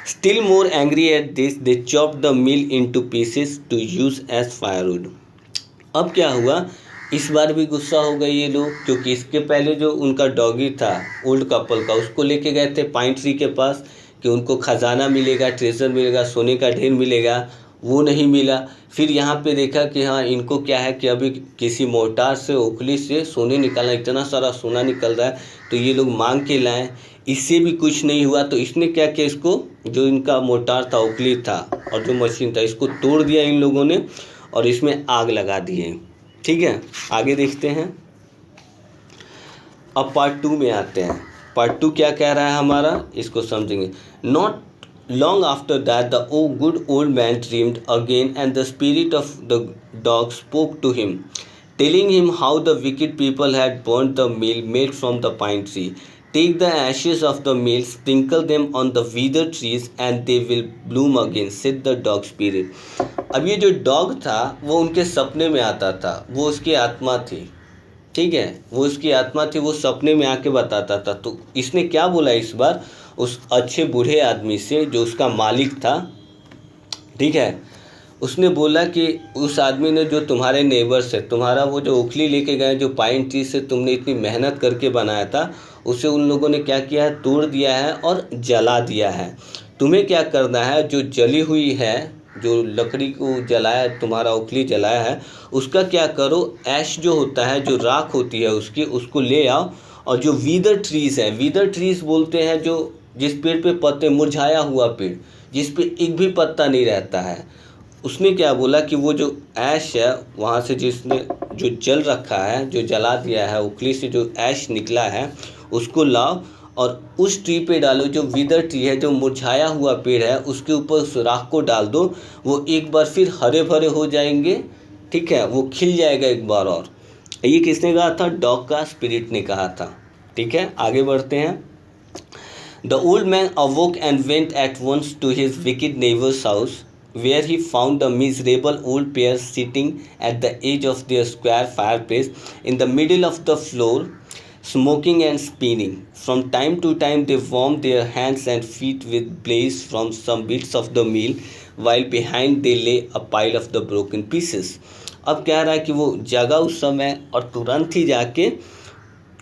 Speaker 1: Still more angry at this they chop the mill into pieces to use as firewood. अब क्या हुआ, इस बार भी गुस्सा हो गए ये लोग, क्योंकि इसके पहले जो उनका डॉगी था ओल्ड कपल का, उसको लेके गए थे पाइन ट्री के पास कि उनको खजाना मिलेगा, ट्रेजर मिलेगा, सोने का ढेर मिलेगा, वो नहीं मिला। फिर यहाँ पे देखा कि हाँ इनको क्या है कि अभी किसी मोटार से, ओखली से सोने निकालना, इतना सारा सोना निकल रहा है, तो ये लोग मांग के लाए। इससे भी कुछ नहीं हुआ तो इसने क्या किया, इसको जो इनका मोटार था, ओखली था और जो मशीन था, इसको तोड़ दिया इन लोगों ने और इसमें आग लगा दिए। ठीक है, आगे देखते हैं। अब पार्ट 2 में आते हैं। पार्ट 2 क्या कह रहा है हमारा, इसको समझेंगे। Not long after that the o good old man dreamed again and the spirit of the dog spoke to him telling him how the wicked people had burnt the meal made from the pine tree. Take the ashes of the meal, sprinkle them on the withered trees, and they will bloom again, said the dog spirit. अब ये जो dog था वो उनके सपने में आता था, वो उसकी आत्मा थी। ठीक है, वो उसकी आत्मा थी, वो सपने में आके बताता था। तो इसने क्या बोला इस बार उस अच्छे बूढ़े आदमी से जो उसका मालिक था, ठीक है, उसने बोला कि उस आदमी ने जो तुम्हारे नेबर से तुम्हारा वो जो ओखली लेके गए, जो पाइन ट्री से तुमने इतनी मेहनत करके बनाया था, उसे उन लोगों ने क्या किया है, तोड़ दिया है और जला दिया है। तुम्हें क्या करना है, जो जली हुई है, जो लकड़ी को जलाया, तुम्हारा ओखली जलाया है, उसका क्या करो, ऐश जो होता है, जो राख होती है उसकी, उसको ले आओ। और जो वीदर ट्रीज़ है, वीदर ट्रीज़ बोलते हैं जो जिस पेड़ पे पत्ते, मुरझाया हुआ पेड़ जिस पे एक भी पत्ता नहीं रहता है, उसने क्या बोला कि वो जो ऐश है वहाँ से जिसने जो जल रखा है, जो जला दिया है, उखली से जो ऐश निकला है, उसको लाओ और उस ट्री पे डालो, जो विदर ट्री है, जो मुरझाया हुआ पेड़ है, उसके ऊपर उस राख को डाल दो। वो एक बार फिर हरे भरे हो जाएंगे। ठीक है, वो खिल जाएगा एक बार और। ये किसने कहा था, डॉग का स्पिरिट ने कहा था। ठीक है, आगे बढ़ते हैं। The old man awoke and went at once to his wicked neighbor's house, where he found the miserable old pair sitting at the edge of their square fireplace in the middle of the floor, smoking and spinning. From time to time they warmed their hands and feet with blaze from some bits of the meal, while behind they lay a pile of the broken pieces. अब कह रहा है कि वो जगा उस समय और तुरंत ही जाके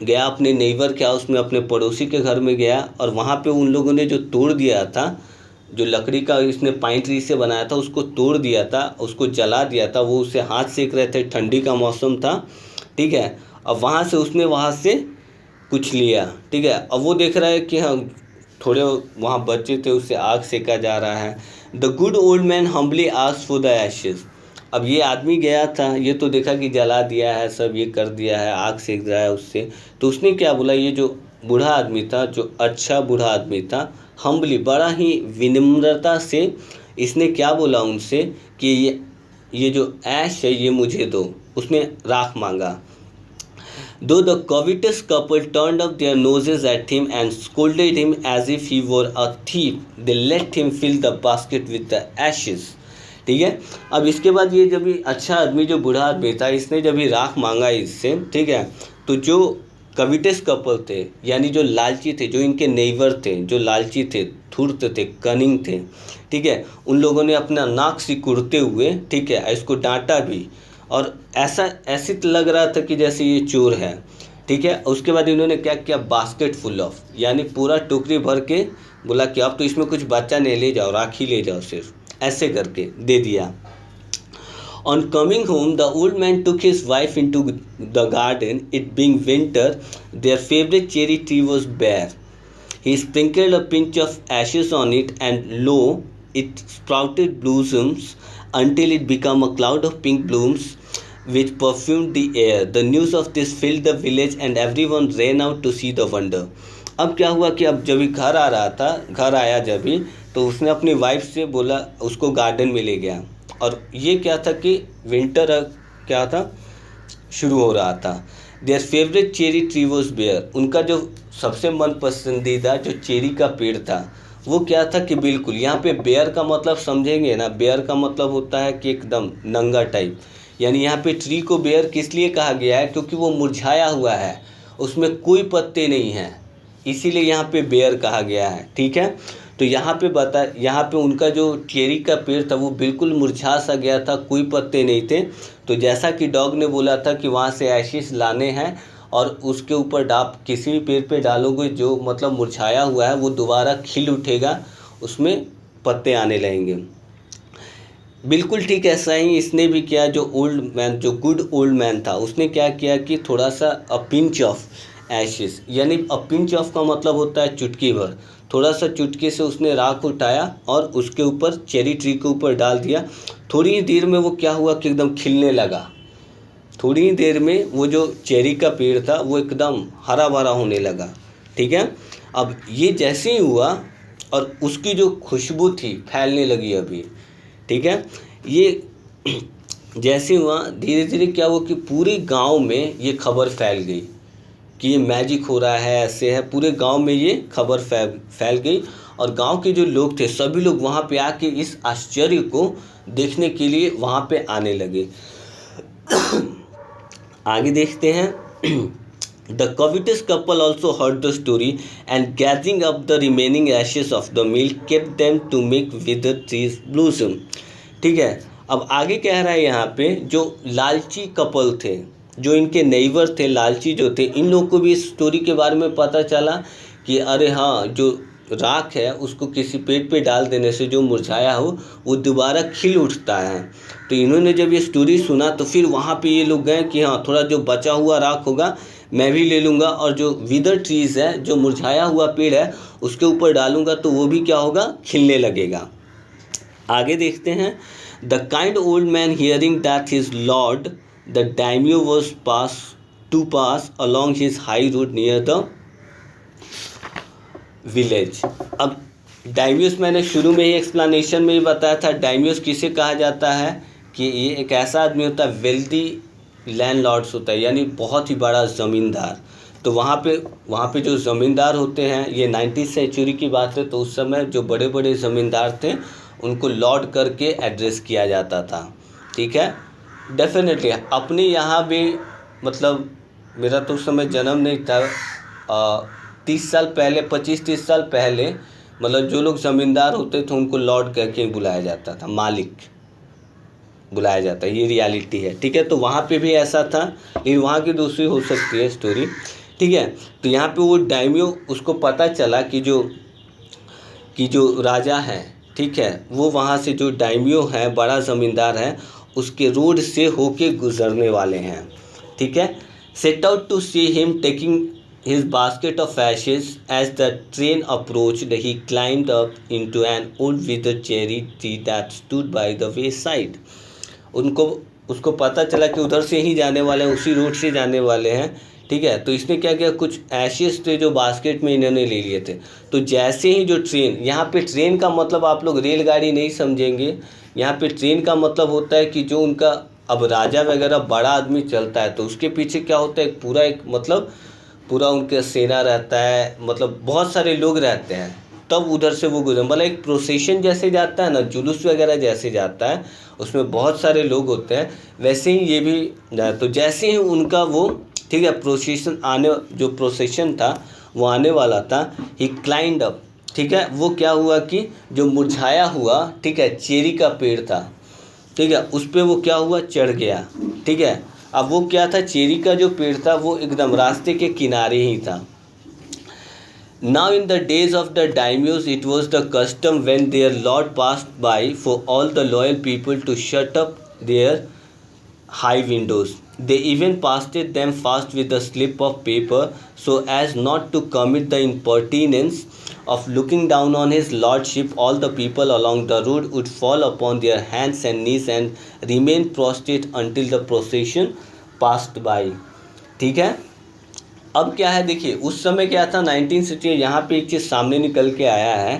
Speaker 1: गया अपने नेबर के हाउस में, अपने पड़ोसी के घर में गया और वहाँ पे उन लोगों ने जो तोड़ दिया था, जो लकड़ी का इसने पाइन ट्री से बनाया था, उसको तोड़ दिया था, उसको जला दिया था। वो उसे हाथ सेक रहे थे, ठंडी का मौसम था। ठीक है, अब वहाँ से उसने वहाँ से कुछ लिया। ठीक है, अब वो देख रहा है कि हाँ थोड़े वहाँ बचे थे, उससे आग सेका जा रहा है। The good old man humbly asked for the ashes. अब ये आदमी गया था, ये तो देखा कि जला दिया है, सब ये कर दिया है, आग सेक रहा है उससे। तो उसने क्या बोला, ये जो बूढ़ा आदमी था, जो अच्छा बूढ़ा आदमी था, हम्बली, बड़ा ही विनम्रता से इसने क्या बोला उनसे कि ये जो ऐश है ये मुझे दो। उसने राख मांगा। Though the covetous couple turned up their noses at him and scolded him as if he were a thief, they let him fill the basket with the ashes. ठीक है, अब इसके बाद ये जब भी अच्छा आदमी, जो बूढ़ा आदमी था, इसने जब भी राख मांगा इससे, ठीक है, तो जो कविटेस कपल थे, यानी जो लालची थे, जो इनके नेबर थे, जो लालची थे, धूर्त थे, कनिंग थे, ठीक है, उन लोगों ने अपना नाक सिकुड़ते हुए, ठीक है, इसको डांटा भी और ऐसे लग रहा था कि जैसे ये चोर है। ठीक है, उसके बाद इन्होंने क्या किया, बास्केट फुल ऑफ, यानी पूरा टोकरी भर के बोला कि अब तो इसमें कुछ बच्चा नहीं, ले जाओ, राखी ले जाओ, सिर्फ ऐसे करके दे दिया। On coming home, the old man took his wife into the garden. It being winter, their favorite cherry tree was bare. He sprinkled a pinch of ashes on it, and lo, it sprouted blossoms until it became a cloud of pink blooms which perfumed the air. The news of this filled the village, and everyone ran out to see the wonder. अब क्या हुआ कि अब जब भी घर आ रहा था, घर आया जब भी, तो उसने अपनी वाइफ से बोला, उसको गार्डन में ले गया। और ये क्या था कि विंटर क्या था, शुरू हो रहा था। Their favourite cherry tree was bare. उनका जो सबसे मन पसंदीदा जो चेरी का पेड़ था, वो क्या था कि बिल्कुल, यहाँ पे बेयर का मतलब समझेंगे ना, बेयर का मतलब होता है कि एकदम नंगा टाइप। यानी यहाँ पे ट्री को बेयर किस लिए कहा गया है, क्योंकि वो मुरझाया हुआ है, उसमें कोई पत्ते नहीं हैं, इसीलिए यहाँ पे बेयर कहा गया है। ठीक है, तो यहाँ पे उनका जो चेरी का पेड़ था वो बिल्कुल मुरझा सा गया था, कोई पत्ते नहीं थे। तो जैसा कि डॉग ने बोला था कि वहाँ से एशिस लाने हैं और उसके ऊपर किसी भी पेड़ पे डालोगे जो मतलब मुरझाया हुआ है, वो दोबारा खिल उठेगा, उसमें पत्ते आने लगेंगे। बिल्कुल ठीक ऐसा ही इसने भी किया। जो ओल्ड मैन, जो गुड ओल्ड मैन था, उसने क्या किया कि थोड़ा सा पिंच ऑफ एशेस, यानी अ पिंच ऑफ का मतलब होता है चुटकी भर, थोड़ा सा चुटकी से उसने राख उठाया और उसके ऊपर चेरी ट्री के ऊपर डाल दिया। थोड़ी ही देर में वो क्या हुआ कि एकदम खिलने लगा। थोड़ी ही देर में वो जो चेरी का पेड़ था वो एकदम हरा भरा होने लगा। ठीक है, अब ये जैसे ही हुआ और उसकी जो खुशबू थी फैलने लगी अभी। ठीक है, ये जैसे हुआ धीरे धीरे क्या हुआ कि पूरे गांव में ये खबर फैल गई कि ये मैजिक हो रहा है, ऐसे है। पूरे गांव में ये खबर फैल गई और गांव के जो लोग थे सभी लोग वहाँ पे आके इस आश्चर्य को देखने के लिए वहाँ पे आने लगे। आगे देखते हैं। The covetous couple also heard the story and gathering up the remaining ashes of the meal kept them to make withered trees blossom। ठीक है, अब आगे कह रहा है यहाँ पे जो लालची कपल थे, जो इनके नेबर थे, लालची जो थे, इन लोगों को भी इस स्टोरी के बारे में पता चला कि अरे हाँ, जो राख है उसको किसी पेड़ पे डाल देने से जो मुरझाया हो वो दोबारा खिल उठता है। तो इन्होंने जब ये स्टोरी सुना तो फिर वहाँ पे ये लोग गए कि हाँ, थोड़ा जो बचा हुआ राख होगा मैं भी ले लूँगा और जो विदर ट्रीज़ है, जो मुरझाया हुआ पेड़ है, उसके ऊपर डालूँगा तो वो भी क्या होगा, खिलने लगेगा। आगे देखते हैं। The kind old man hearing that his lord the daimyo was pass along his high road near the village. अब डायम्योस मैंने शुरू में ही एक्सप्लेनेशन में ही बताया था, डायम्योस किसे कहा जाता है कि ये एक ऐसा आदमी होता है, वेल्दी लैंडलॉर्ड्स होता है, यानी बहुत ही बड़ा ज़मींदार। तो वहाँ पे जो ज़मींदार होते हैं, ये 19वीं सेंचुरी की बात है, तो उस समय जो बड़े बड़े ज़मींदार थे उनको लॉर्ड करके एड्रेस किया जाता था। ठीक है, डेफिनेटली अपने यहाँ भी, मतलब मेरा तो उस समय जन्म नहीं था, 30 साल पहले, 25-30 साल पहले, मतलब जो लोग ज़मींदार होते थे उनको लॉर्ड कह के बुलाया जाता था, मालिक बुलाया जाता है, ये रियलिटी है। ठीक है, तो वहाँ पे भी ऐसा था, लेकिन वहाँ की दूसरी हो सकती है स्टोरी। ठीक है, तो यहाँ पे वो डायम्यो, उसको पता चला कि जो राजा है, ठीक है, वो वहाँ से जो डायम्यो है, बड़ा ज़मींदार है, उसके रोड से होके गुजरने वाले हैं। ठीक है, set out to see him taking his basket of ashes। As the train approached, he climbed up into an old withered cherry tree that stood by the wayside। उसको पता चला कि उधर से ही जाने वाले हैं, उसी रोड से जाने वाले हैं। ठीक है, तो इसने क्या किया, कुछ एशेस थे जो बास्केट में इन्होंने ले लिए थे। तो जैसे ही जो ट्रेन, यहाँ पे ट्रेन का मतलब आप लोग रेलगाड़ी नहीं समझेंगे, यहाँ पे ट्रेन का मतलब होता है कि जो उनका अब राजा वगैरह बड़ा आदमी चलता है तो उसके पीछे क्या होता है, पूरा उनका सेना रहता है, मतलब बहुत सारे लोग रहते हैं, तब उधर से वो गुजर, मतलब एक प्रोसेशन जैसे जाता है ना, जुलूस वगैरह जैसे जाता है, उसमें बहुत सारे लोग होते हैं, वैसे ही ये भी। तो जैसे ही उनका वो, ठीक है, प्रोसेशन था वो आने वाला था, ही क्लाइंड अप। ठीक है, वो क्या हुआ कि जो मुरझाया हुआ, ठीक है, चेरी का पेड़ था, ठीक है, उस पर वो क्या हुआ, चढ़ गया। ठीक है, अब वो क्या था, चेरी का जो पेड़ था वो एकदम रास्ते के किनारे ही था। Now in the days of the daimyos, it was the custom when their lord passed by for all the loyal people to shut up their high windows। They even pasted them fast with a slip of paper so as not to commit the impertinence of looking down on his lordship। All the people along the road would fall upon their hands and knees and remain prostrate until the procession passed by। ठीक है, अब क्या है, देखिए उस समय क्या था, 19 सेंचुरी, यहाँ पे एक चीज़ सामने निकल के आया है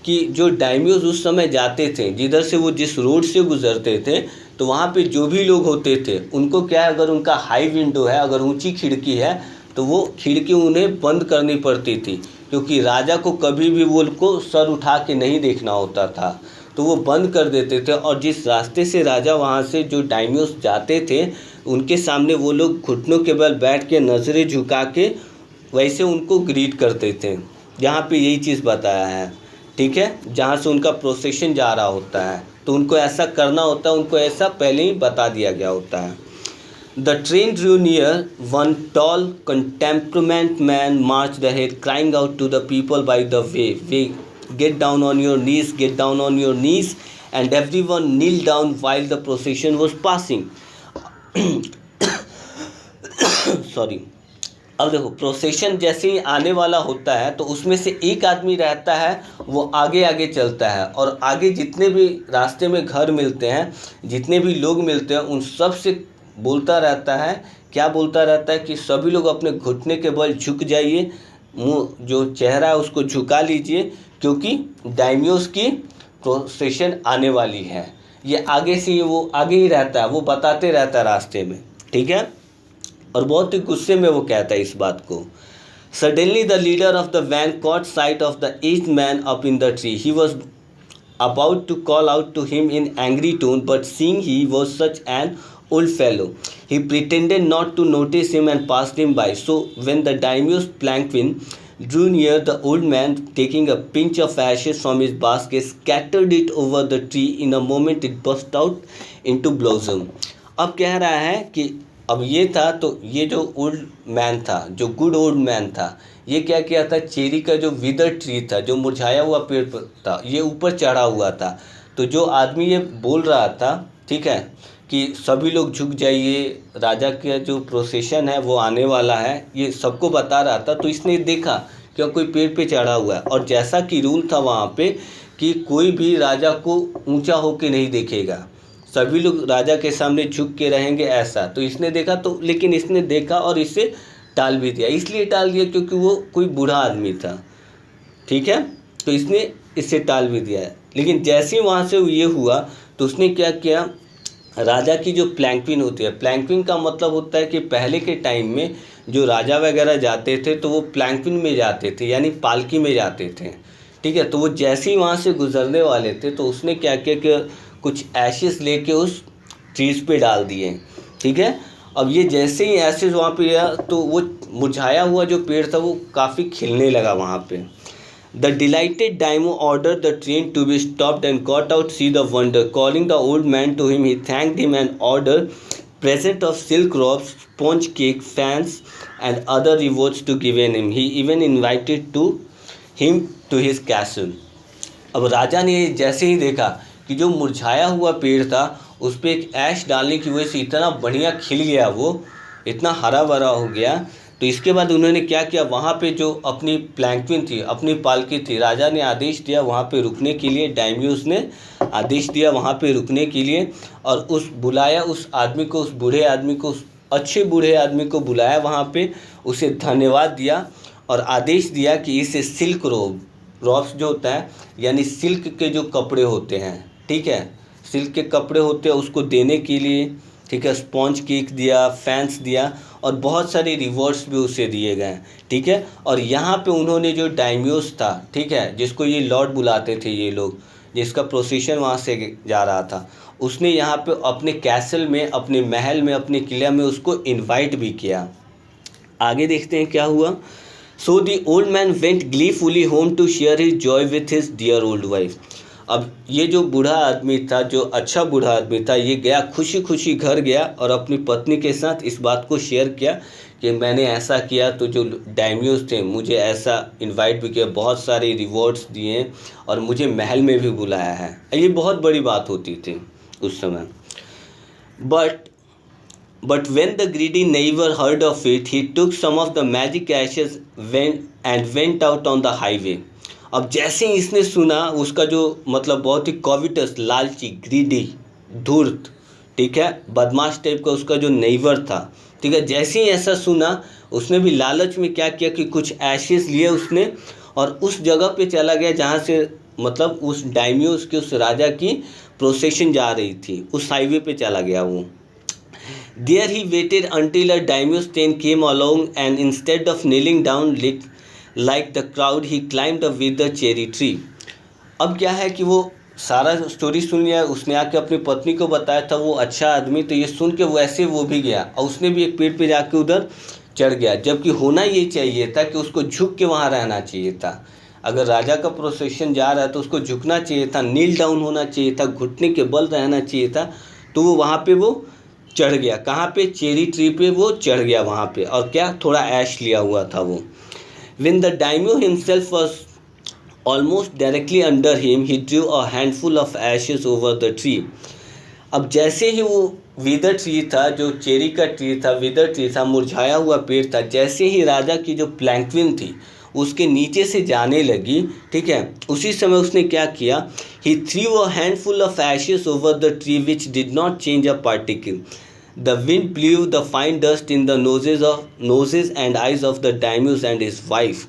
Speaker 1: कि जो डायम्योज उस समय जाते थे, जिधर से वो जिस रोड से गुजरते थे, तो वहाँ पे जो भी लोग होते थे उनको क्या है, अगर उनका हाई विंडो है, अगर ऊंची खिड़की है, तो वो खिड़की उन्हें बंद करनी पड़ती थी, क्योंकि राजा को कभी भी वो को सर उठा के नहीं देखना होता था, तो वो बंद कर देते थे। और जिस रास्ते से राजा वहाँ से जो डायम्योस जाते थे, उनके सामने वो लोग घुटनों के बल बैठ के नज़रें झुका के वैसे उनको ग्रीट करते थे। यहाँ पे यही चीज़ बताया है। ठीक है, जहाँ से उनका प्रोसेशन जा रहा होता है तो उनको ऐसा करना होता है, उनको ऐसा पहले ही बता दिया गया होता है। The train drew near. One tall, contemporary man marched ahead, crying out to the people by the way, get down on your knees, get down on your knees, and everyone kneeled down while the procession was passing। Sorry। अब देखो procession जैसे ही आने वाला होता है तो उसमें से एक आदमी रहता है, वो आगे आगे चलता है और आगे जितने भी रास्ते में घर मिलते हैं, जितने भी लोग मिलते हैं, उन सब से बोलता रहता है, क्या बोलता रहता है कि सभी लोग अपने घुटने के बल झुक जाइए, मुंह जो चेहरा है उसको झुका लीजिए, क्योंकि डायमियोस की प्रोसेशन आने वाली है। ये आगे से वो आगे ही रहता है, वो बताते रहता है रास्ते में, ठीक है। और बहुत ही गुस्से में वो कहता है इस बात को। Suddenly the leader of the van caught sight of the aged man up in the tree. He was about to call out to him in angry tone, but seeing he was such an old fellow, he pretended not to notice him and passed him by. So when the daimyo's palanquin drew near, the old man, taking a pinch of ashes from his basket, scattered it over the tree. In a moment it burst out into blossom. अब कह रहा है कि अब ये था, तो ये जो ओल्ड मैन था, जो गुड ओल्ड मैन था, ये क्या किया था, चेरी का जो विदर ट्री था, जो मुरझाया हुआ पेड़ था, ये ऊपर चढ़ा हुआ था। तो जो आदमी ये बोल रहा था, ठीक है, कि सभी लोग झुक जाइए, राजा का जो प्रोसेशन है वो आने वाला है, ये सबको बता रहा था। तो इसने देखा कि कोई पेड़ पे चढ़ा हुआ है, और जैसा कि रूल था वहाँ पे कि कोई भी राजा को ऊंचा होके नहीं देखेगा, सभी लोग राजा के सामने झुक के रहेंगे, ऐसा। तो इसने देखा, तो लेकिन इसने देखा और इसे टाल भी दिया। इसलिए टाल दिया क्योंकि वो कोई बूढ़ा आदमी था, ठीक है, तो इसने इसे टाल भी दिया है। लेकिन जैसे ही वहाँ से ये हुआ तो उसने क्या किया, राजा की जो प्लैंक्विन होती है, प्लैंक्विन का मतलब होता है कि पहले के टाइम में जो राजा वगैरह जाते थे तो वो प्लैंक्विन में जाते थे, यानी पालकी में जाते थे, ठीक है। तो वो जैसे ही वहाँ से गुजरने वाले थे तो उसने क्या किया कि कुछ एशेस लेके उस ट्रीज पे डाल दिए, ठीक है। अब ये जैसे ही एशेस वहाँ पे गया तो वो मुरझाया हुआ जो पेड़ था वो काफ़ी खिलने लगा वहाँ पे। The delighted daimyo order the train to be stopped and got out see the wonder, calling the old man to him, he thanked him and order present of silk robes, sponge cake, fans and other rewards to given him. He even invited him to his castle. अब राजा ने जैसे ही देखा कि जो मुरझाया हुआ पेड़ था उस पर एक ऐश डालने की वजह से इतना बढ़िया खिल गया, वो इतना हरा भरा हो गया, तो इसके बाद उन्होंने क्या किया, वहाँ पे जो अपनी प्लैंक्विन थी, अपनी पालकी थी, राजा ने आदेश दिया वहाँ पे रुकने के लिए, डायमियोस ने आदेश दिया वहाँ पे रुकने के लिए, और उस बुलाया उस आदमी को, उस बूढ़े आदमी को, उस अच्छे बूढ़े आदमी को बुलाया वहाँ पे, उसे धन्यवाद दिया और आदेश दिया कि इसे सिल्क रॉब्स जो होता है, यानी सिल्क के जो कपड़े होते हैं, ठीक है, सिल्क के कपड़े होते हैं, उसको देने के लिए, ठीक है, स्पॉन्ज केक दिया, फैंस दिया और बहुत सारे रिवॉर्ड्स भी उसे दिए गए, ठीक है। और यहाँ पे उन्होंने जो डायमियोस था, ठीक है, जिसको ये लॉर्ड बुलाते थे ये लोग, जिसका प्रोसेशन वहाँ से जा रहा था, उसने यहाँ पे अपने कैसल में, अपने महल में, अपने किले में उसको इनवाइट भी किया। आगे देखते हैं क्या हुआ। So the old man went gleefully home to share his joy with his dear old wife. अब ये जो बूढ़ा आदमी था, जो अच्छा बूढ़ा आदमी था, ये गया खुशी खुशी घर गया और अपनी पत्नी के साथ इस बात को शेयर किया कि मैंने ऐसा किया, तो जो डायमियोस थे मुझे ऐसा इनवाइट भी किया, बहुत सारे रिवॉर्ड्स दिए और मुझे महल में भी बुलाया है। ये बहुत बड़ी बात होती थी उस समय। But when the greedy neighbor heard of it, he took some of the magic ashes went out on the highway. अब जैसे ही इसने सुना, उसका जो मतलब बहुत ही कॉविटस, लालची, ग्रीडी, धूर्त, ठीक है, बदमाश टाइप का उसका जो नेबर था, ठीक है, जैसे ही ऐसा सुना उसने भी लालच में क्या किया कि कुछ एशेस लिए उसने और उस जगह पे चला गया जहाँ से मतलब उस डायमियोस की, उस राजा की प्रोसेशन जा रही थी, उस हाईवे पे चला गया वो। There he waited until a daimyo's train came along, and instead of kneeling down like the crowd, he climbed a withered cherry tree. अब क्या है कि वो सारा स्टोरी सुन लिया, उसने आके अपनी पत्नी को बताया था, वो अच्छा आदमी, तो ये सुन के वैसे वो भी गया और उसने भी एक पेड़ पे जाके उधर चढ़ गया, जबकि होना ये चाहिए था कि उसको झुक के वहाँ रहना चाहिए था। अगर राजा का प्रोसेशन जा रहा है तो उसको झुकना चाहिए था, नील डाउन होना चाहिए था, घुटने के बल रहना चाहिए था। तो वो वहाँ पे वो चढ़ गया, कहाँ पे, चेरी ट्री पे वो चढ़ गया वहाँ पे, और क्या, थोड़ा ऐश लिया हुआ था वो। When the daimyo himself was almost directly under him, he drew a handful of ashes over the tree. अब जैसे ही वो विदर ट्री था, जो चेरी का ट्री था, विदर ट्री था, मुरझाया हुआ पेड़ था, जैसे ही राजा की जो प्लैंक्विन थी उसके नीचे से जाने लगी, ठीक है, उसी समय उसने क्या किया, he threw a handful of ashes over the tree which did not change a particle. The wind blew the fine dust in the noses and eyes of the daimyos and his wife.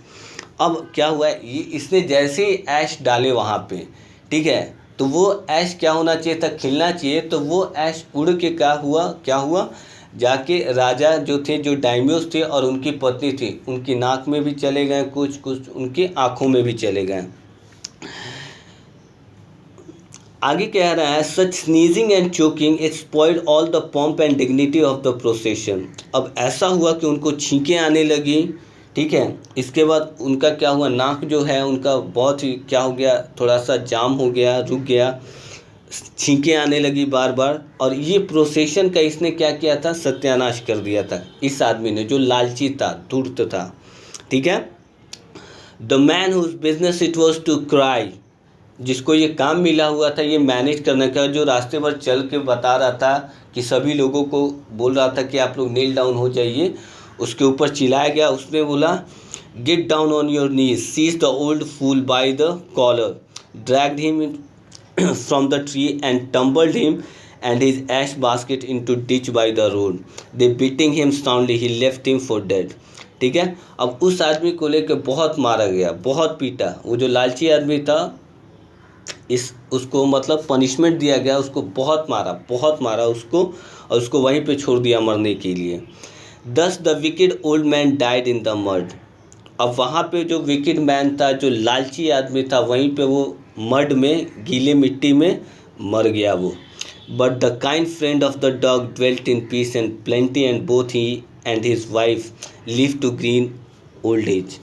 Speaker 1: अब क्या हुआ है, ये इसने जैसे ही ऐश डाले वहाँ पे, ठीक है, तो वो ऐश क्या होना चाहिए था, खिलना चाहिए, तो वो ऐश उड़ के क्या हुआ, जाके राजा जो थे, जो डायम्योस थे और उनकी पत्नी थी, उनकी नाक में भी चले गए, कुछ कुछ उनकी आँखों में भी चले गए। आगे कह रहा है, such sneezing and choking it spoiled all the pomp and dignity of the procession. अब ऐसा हुआ कि उनको छींकें आने लगी, ठीक है, इसके बाद उनका क्या हुआ, नाक जो है उनका बहुत ही क्या हो गया, थोड़ा सा जाम हो गया, रुक गया, छींकें आने लगी बार बार, और ये प्रोसेशन का इसने क्या किया था, सत्यानाश कर दिया था इस आदमी ने, जो लालची था, धूर्त था, ठीक है। The man whose business it was to cry, जिसको ये काम मिला हुआ था ये मैनेज करने का, जो रास्ते पर चल के बता रहा था कि सभी लोगों को बोल रहा था कि आप लोग नील डाउन हो जाइए, उसके ऊपर चिल्लाया गया, उसने बोला, get down on your knees, seize the old fool by the collar, dragged him from the tree and tumbled him and his ash basket into ditch by the road. They beating him soundly, he left him for dead. ठीक है, अब उस आदमी को लेकर बहुत मारा गया, बहुत पीटा, वो जो लालची आदमी था, उसको मतलब पनिशमेंट दिया गया, उसको बहुत मारा उसको, और उसको वहीं पे छोड़ दिया मरने के लिए। Thus the wicked old man died in the mud. अब वहाँ पे जो विकेड मैन था, जो लालची आदमी था, वहीं पे वो मड में, गीले मिट्टी में मर गया वो। But the kind friend of the dog dwelt in peace and plenty, and both he and his wife lived to green old age.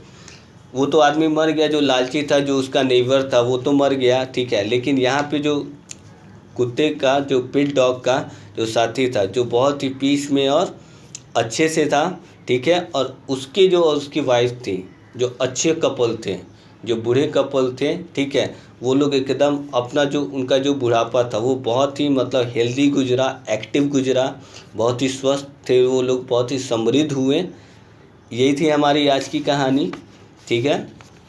Speaker 1: वो तो आदमी मर गया, जो लालची था, जो उसका नेबर था, वो तो मर गया, ठीक है, लेकिन यहाँ पे जो कुत्ते का, जो पिट डॉग का जो साथी था, जो बहुत ही पीस में और अच्छे से था, ठीक है, और उसकी जो उसकी वाइफ थी, जो अच्छे कपल थे, जो बूढ़े कपल थे, ठीक है, वो लोग एकदम अपना जो उनका जो बुढ़ापा था वो बहुत ही मतलब हेल्दी गुजरा, एक्टिव गुजरा, बहुत ही स्वस्थ थे वो लोग, बहुत ही समृद्ध हुए। यही थी हमारी आज की कहानी, ठीक है,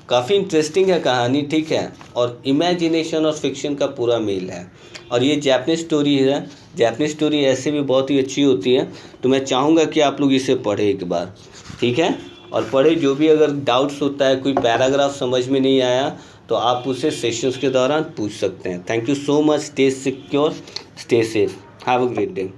Speaker 1: काफ़ी इंटरेस्टिंग है कहानी, ठीक है, और इमेजिनेशन और फिक्शन का पूरा मेल है, और ये जैपनीज स्टोरी है। जैपनीज स्टोरी ऐसे भी बहुत ही अच्छी होती है, तो मैं चाहूँगा कि आप लोग इसे पढ़ें एक बार, ठीक है, और पढ़े, जो भी अगर डाउट्स होता है, कोई पैराग्राफ समझ में नहीं आया, तो आप उसे सेशंस के दौरान पूछ सकते हैं। Thank you so much, stay secure, stay safe, have a great day.